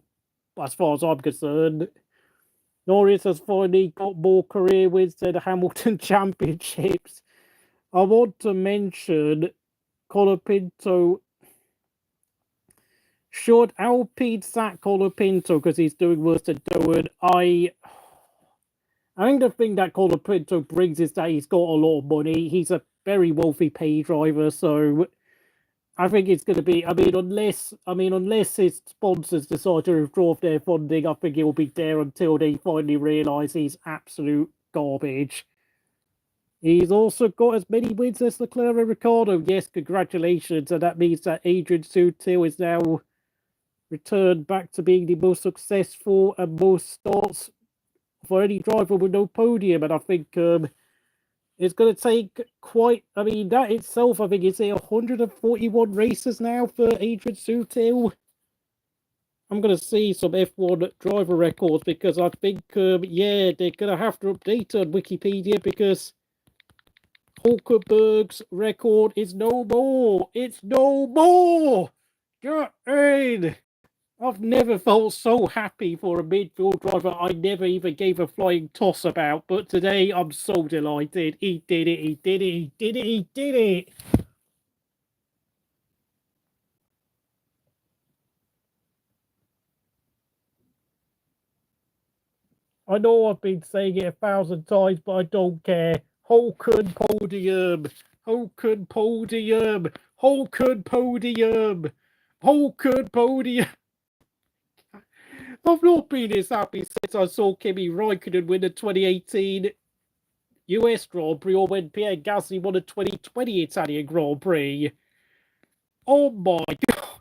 Speaker 1: as far as I'm concerned. Norris has finally got more career wins than the Hamilton Championships. I want to mention Colapinto. Should Alpine sack Colapinto because he's doing worse than Doan? I think the thing that Colapinto brings is that he's got a lot of money. He's a very wealthy pay driver, so I think it's going to be. Unless his sponsors decide to withdraw their funding, I think he'll be there until they finally realise he's absolute garbage. He's also got as many wins as Leclerc and Ricciardo. Yes, congratulations, and that means that Adrian Sutil is now returned back to being the most successful and most starts for any driver with no podium. And I think it's going to take quite... that itself, I think it's 141 races now for Adrian Sutil. I'm going to see some F1 driver records because I think, they're going to have to update on Wikipedia because Hulkenberg's record is no more. It's no more! Get in! I've never felt so happy for a midfield driver I never even gave a flying toss about, but today I'm so delighted. He did it, he did it, he did it, he did it! I know I've been saying it 1,000 times, but I don't care. Hulken podium! Hulken podium! Hulken podium! Hulken podium! I've not been as happy since I saw Kimi Raikkonen win the 2018 US Grand Prix or when Pierre Gasly won the 2020 Italian Grand Prix. Oh my god.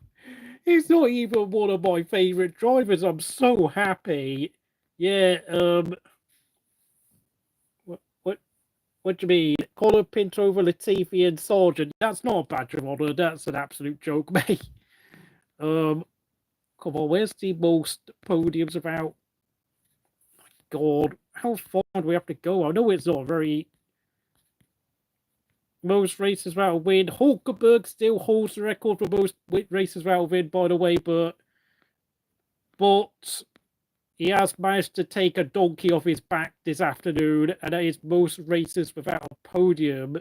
Speaker 1: He's not even one of my favourite drivers. I'm so happy. Yeah, what do you mean? Colapinto over Latifi and Sargent. That's not a badge of honour. That's an absolute joke, mate. Come on, where's the most podiums about? God. How far do we have to go? I know it's not very... Most races without a win. Hulkenberg still holds the record for most races without a win, by the way, but he has managed to take a donkey off his back this afternoon, and that is most races without a podium.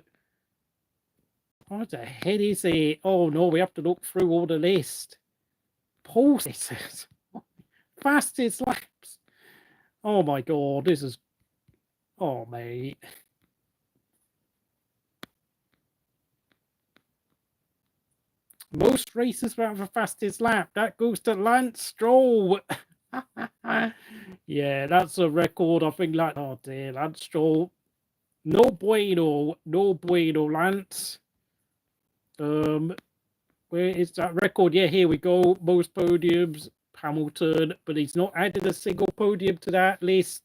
Speaker 1: What the hell is it? Oh no, we have to look through all the list. Pole sitters. Fastest laps. Oh my God, this is... Oh, mate. Most races without the fastest lap. That goes to Lance Stroll. Yeah, that's a record. I think like, oh dear, Lance Stroll. No bueno, Lance. Where is that record? Yeah, here we go. Most podiums, Hamilton, but he's not added a single podium to that list.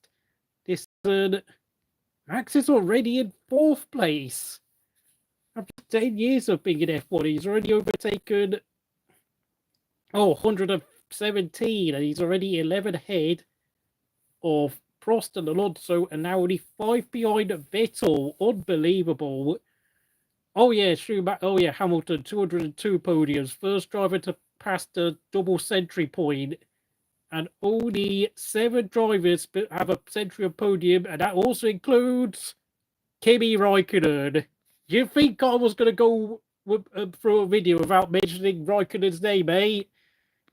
Speaker 1: Max is already in 4th place. After 10 years of being in F1, he's already overtaken 117, and he's already 11 ahead of Prost and Alonso, and now only 5 behind Vettel. Unbelievable. Oh yeah, Schumacher. Oh yeah, Hamilton, 202 podiums. First driver to pass the double century point. And only 7 drivers have a century of podium, and that also includes Kimi Raikkonen. Do you think I was going to go through a video without mentioning Raikkonen's name, eh?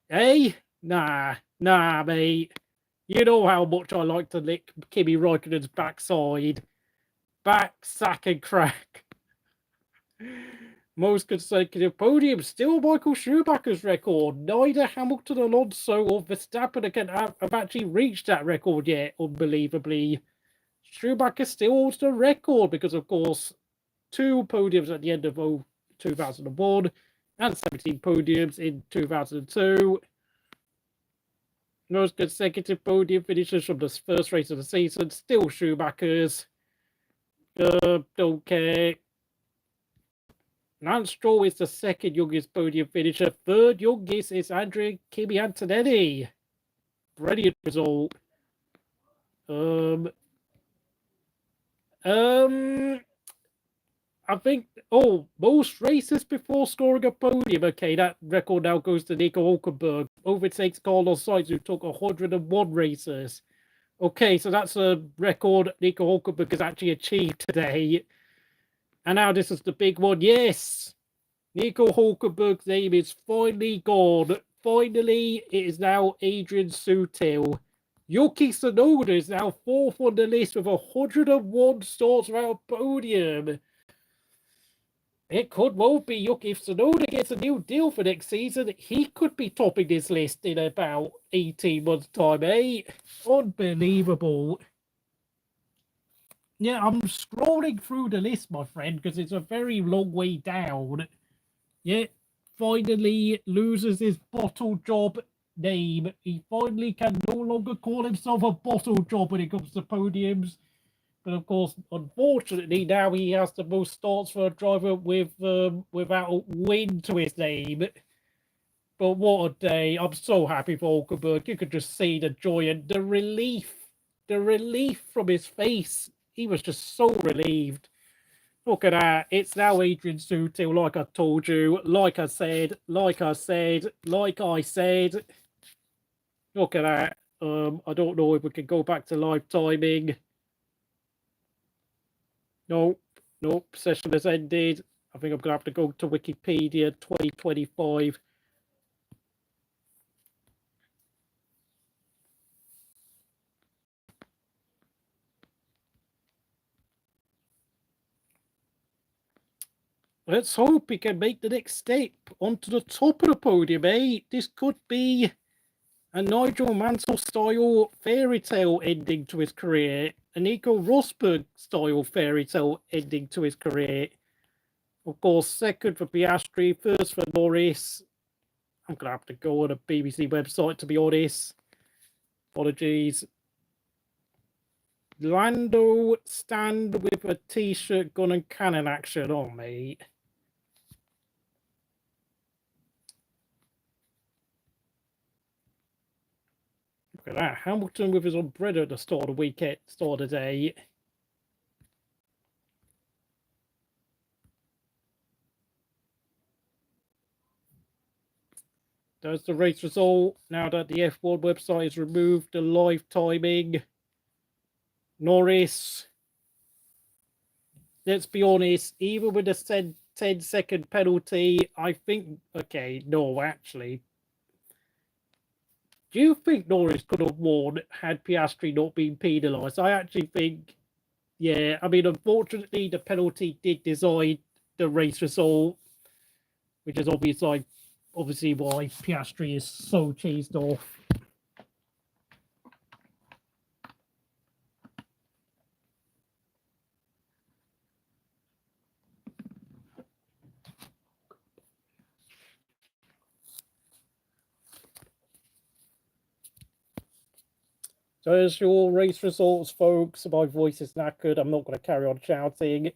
Speaker 1: Eh? Nah, mate. You know how much I like to lick Kimi Raikkonen's backside. Back, sack, and crack. Most consecutive podiums, still Michael Schumacher's record. Neither Hamilton, Alonso, or Verstappen have actually reached that record yet, unbelievably. Schumacher still holds the record because, of course, 2 podiums at the end of 2001 and 17 podiums in 2002. Most consecutive podium finishes from the first race of the season, still Schumacher's. Don't care. Lance Stroll is the 2nd youngest podium finisher. 3rd youngest is Kimi Antonelli. Brilliant result. I think, most races before scoring a podium. Okay, that record now goes to Nico Hulkenberg. Overtakes Carlos Sainz, who took 101 races. Okay, so that's a record Nico Hulkenberg has actually achieved today. And now this is the big one. Yes, Nico Hulkenberg's name is finally gone. Finally, it is now Adrian Sutil. Yuki Tsunoda is now 4th on the list with 101 starts without a podium. It could well be Yuki. If Tsunoda gets a new deal for next season, he could be topping this list in about 18 months' time, eh? Unbelievable. Yeah, I'm scrolling through the list, my friend, because it's a very long way down. Yeah, finally loses his bottle job name. He finally can no longer call himself a bottle job when it comes to podiums. But of course, unfortunately, now he has the most starts for a driver without a win to his name. But what a day. I'm so happy for Hulkenberg. You could just see the joy and the relief from his face. He was just so relieved. Look at that. It's now Adrian Sutil, like I told you. Like I said. Look at that. I don't know if we can go back to live timing. Nope. Session has ended. I think I'm going to have to go to Wikipedia 2025. Let's hope he can make the next step onto the top of the podium, eh? This could be a Nigel Mansell-style fairy tale ending to his career. A Nico Rosberg-style fairy tale ending to his career. Of course, 2nd for Piastri, 1st for Norris. I'm going to have to go on a BBC website, to be honest. Apologies. Lando stand with a t-shirt, gun and cannon action. Oh, mate. Look at that. Hamilton with his umbrella at the start of the weekend, start of the day. There's the race result. Now that the F1 website has removed the live timing. Norris. Let's be honest, even with the 10-second penalty, I think... Okay, no, actually. Do you think Norris could have won had Piastri not been penalised? I actually think... Yeah, I mean, unfortunately, the penalty did decide the race result, which is obviously why Piastri is so cheesed off. So there's your race results, folks. My voice is knackered. I'm not going to carry on shouting.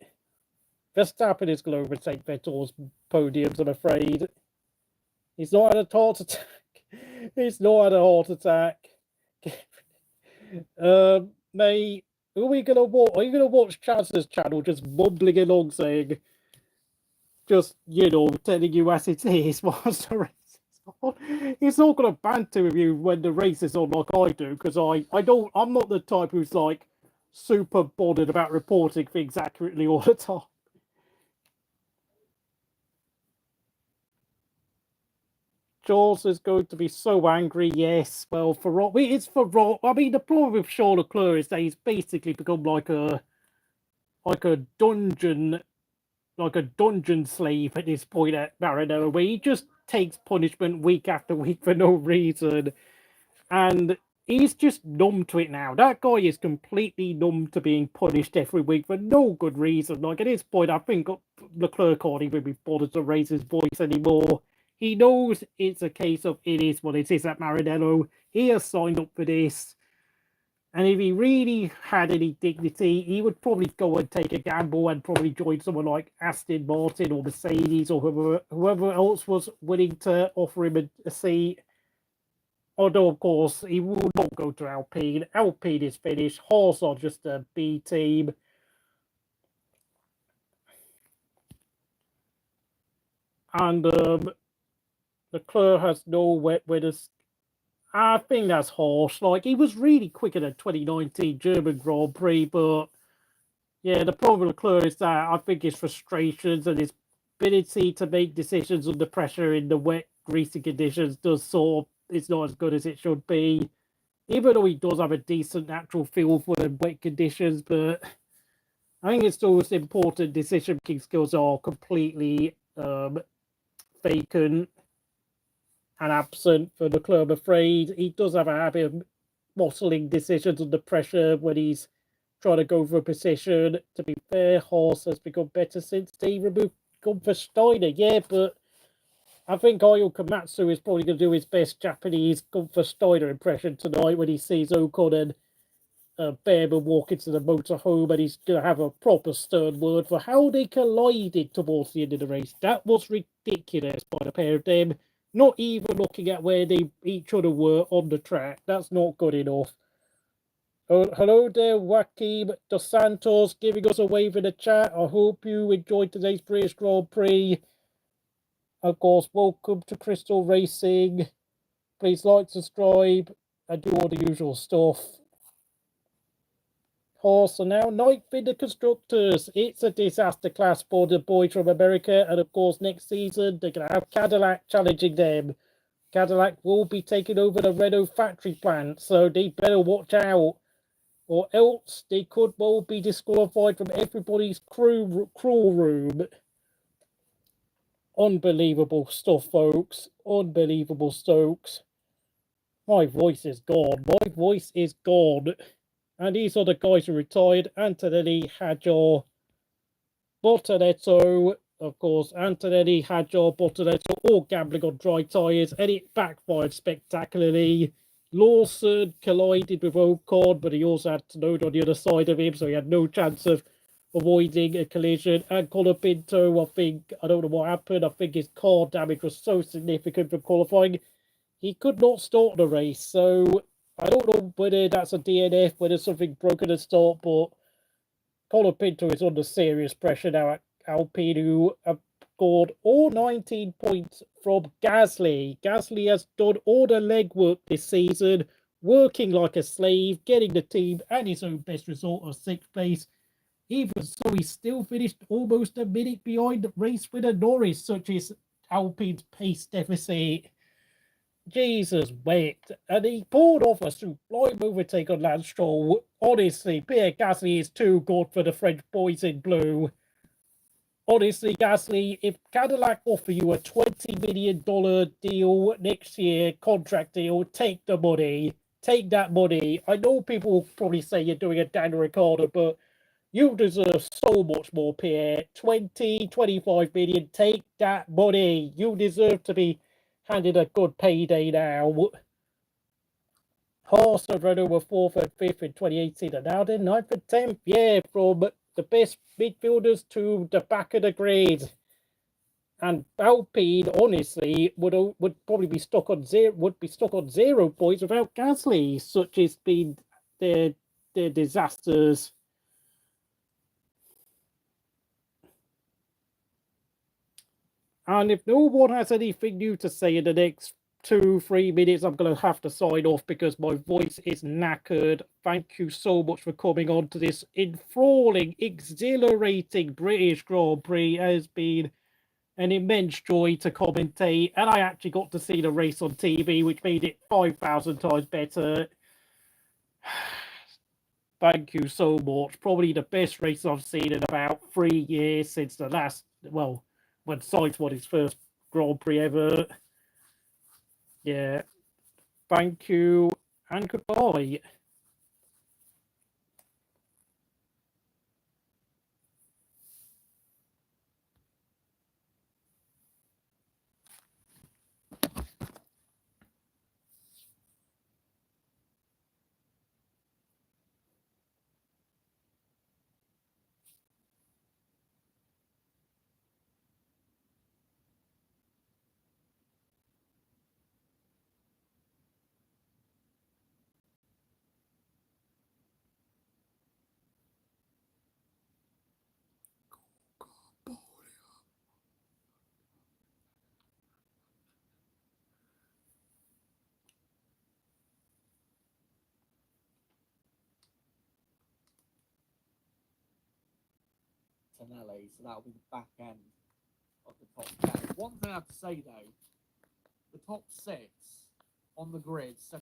Speaker 1: Verstappen is going to overtake Vettel's podiums, I'm afraid. He's not had a heart attack. He's not had a heart attack. Mate, who are we going to watch? Are you going to watch Chancellor's channel just mumbling along saying, just, you know, telling you as it is whilst the race is on? He's not going to banter with you when the race is on like I do, because I'm not the type who's like super bothered about reporting things accurately all the time. Jaws is going to be so angry, yes. Well, it's for Rob. I mean, the problem with Charles Leclerc is that he's basically become like a dungeon slave at this point at Maranello, where he just takes punishment week after week for no reason, and he's just numb to it now. That guy is completely numb to being punished every week for no good reason. Like, at this point, I think Leclerc can't even be bothered to raise his voice anymore. He knows it's a case of it is what it is at Maranello. He has signed up for this. And if he really had any dignity, he would probably go and take a gamble and probably join someone like Aston Martin or Mercedes or whoever else was willing to offer him a seat. Although, of course, he will not go to Alpine. Alpine is finished. Haas are just a B team. And Leclerc has no wet winners. I think that's harsh. Like, he was really quicker than 2019 German Grand Prix, but yeah, the problem with Leclerc is that I think his frustrations and his ability to make decisions under pressure in the wet, greasy conditions it's not as good as it should be. Even though he does have a decent natural feel for the wet conditions, but I think it's always important decision-making skills are completely vacant and absent for Leclerc, I'm afraid. He does have a habit of bottling decisions under pressure when he's trying to go for a position. To be fair, Haas has become better since they removed Gunther Steiner. Yeah, but I think Ayo Komatsu is probably going to do his best Japanese Gunther Steiner impression tonight when he sees Ocon and Bearman walk into the motorhome, and he's going to have a proper stern word for how they collided towards the end of the race. That was ridiculous by the pair of them. Not even looking at where each other were on the track. That's not good enough. Oh, hello there, Joaquim Dos Santos, giving us a wave in the chat. I hope you enjoyed today's British Grand Prix. Of course, welcome to Crystal Racing. Please like, subscribe, and do all the usual stuff. Haas are now ninth in the Constructors. It's a disaster class for the boys from America. And of course, next season, they're going to have Cadillac challenging them. Cadillac will be taking over the Renault factory plant, so they better watch out. Or else they could well be disqualified from everybody's crawl room. Unbelievable stuff, folks. Unbelievable Stokes. My voice is gone. My voice is gone. And these are the guys who retired. Antonelli, Hadjar, Bottas, of course. Antonelli, Hadjar, Bottas, all gambling on dry tyres. And it backfired spectacularly. Lawson collided with Ocon, but he also had Tsunoda on the other side of him, so he had no chance of avoiding a collision. And Colapinto, I don't know what happened. I think his car damage was so significant from qualifying, he could not start the race. So I don't know whether that's a DNF, whether something broken at start, but Colapinto is under serious pressure now at Alpine, who have scored all 19 points from Gasly. Gasly has done all the legwork this season, working like a slave, getting the team and his own best result of 6th place. Even so, he still finished almost a minute behind race winner Norris, such as Alpine's pace deficit. Jesus wept, and he pulled off a sublime overtake on Lance Stroll. Honestly, Pierre Gasly is too good for the French boys in blue. Honestly, Gasly, if Cadillac offer you a $20 million deal next year, contract deal, take the money. Take that money. I know people will probably say you're doing a Daniel Ricciardo, but you deserve so much more, Pierre. 20, 25 million. Take that money. You deserve to be handed a good payday now. Haas and Renault were 4th and 5th in 2018, and now they're 9th and 10th. Yeah, from the best midfielders to the back of the grid. And Alpine, honestly, would probably be stuck on 0 points without Gasly, such as been their disasters. And if no one has anything new to say in the next 2-3 minutes, I'm going to have to sign off because my voice is knackered. Thank you so much for coming on to this enthralling, exhilarating British Grand Prix. It has been an immense joy to commentate, and I actually got to see the race on TV, which made it 5,000 times better. Thank you so much. Probably the best race I've seen in about 3 years since the last, well, when Sainz won his first Grand Prix ever. Yeah. Thank you and goodbye.
Speaker 7: Antonelli, so that'll be the back end of the top 10. One thing I have to say though, the top 6 on the grid.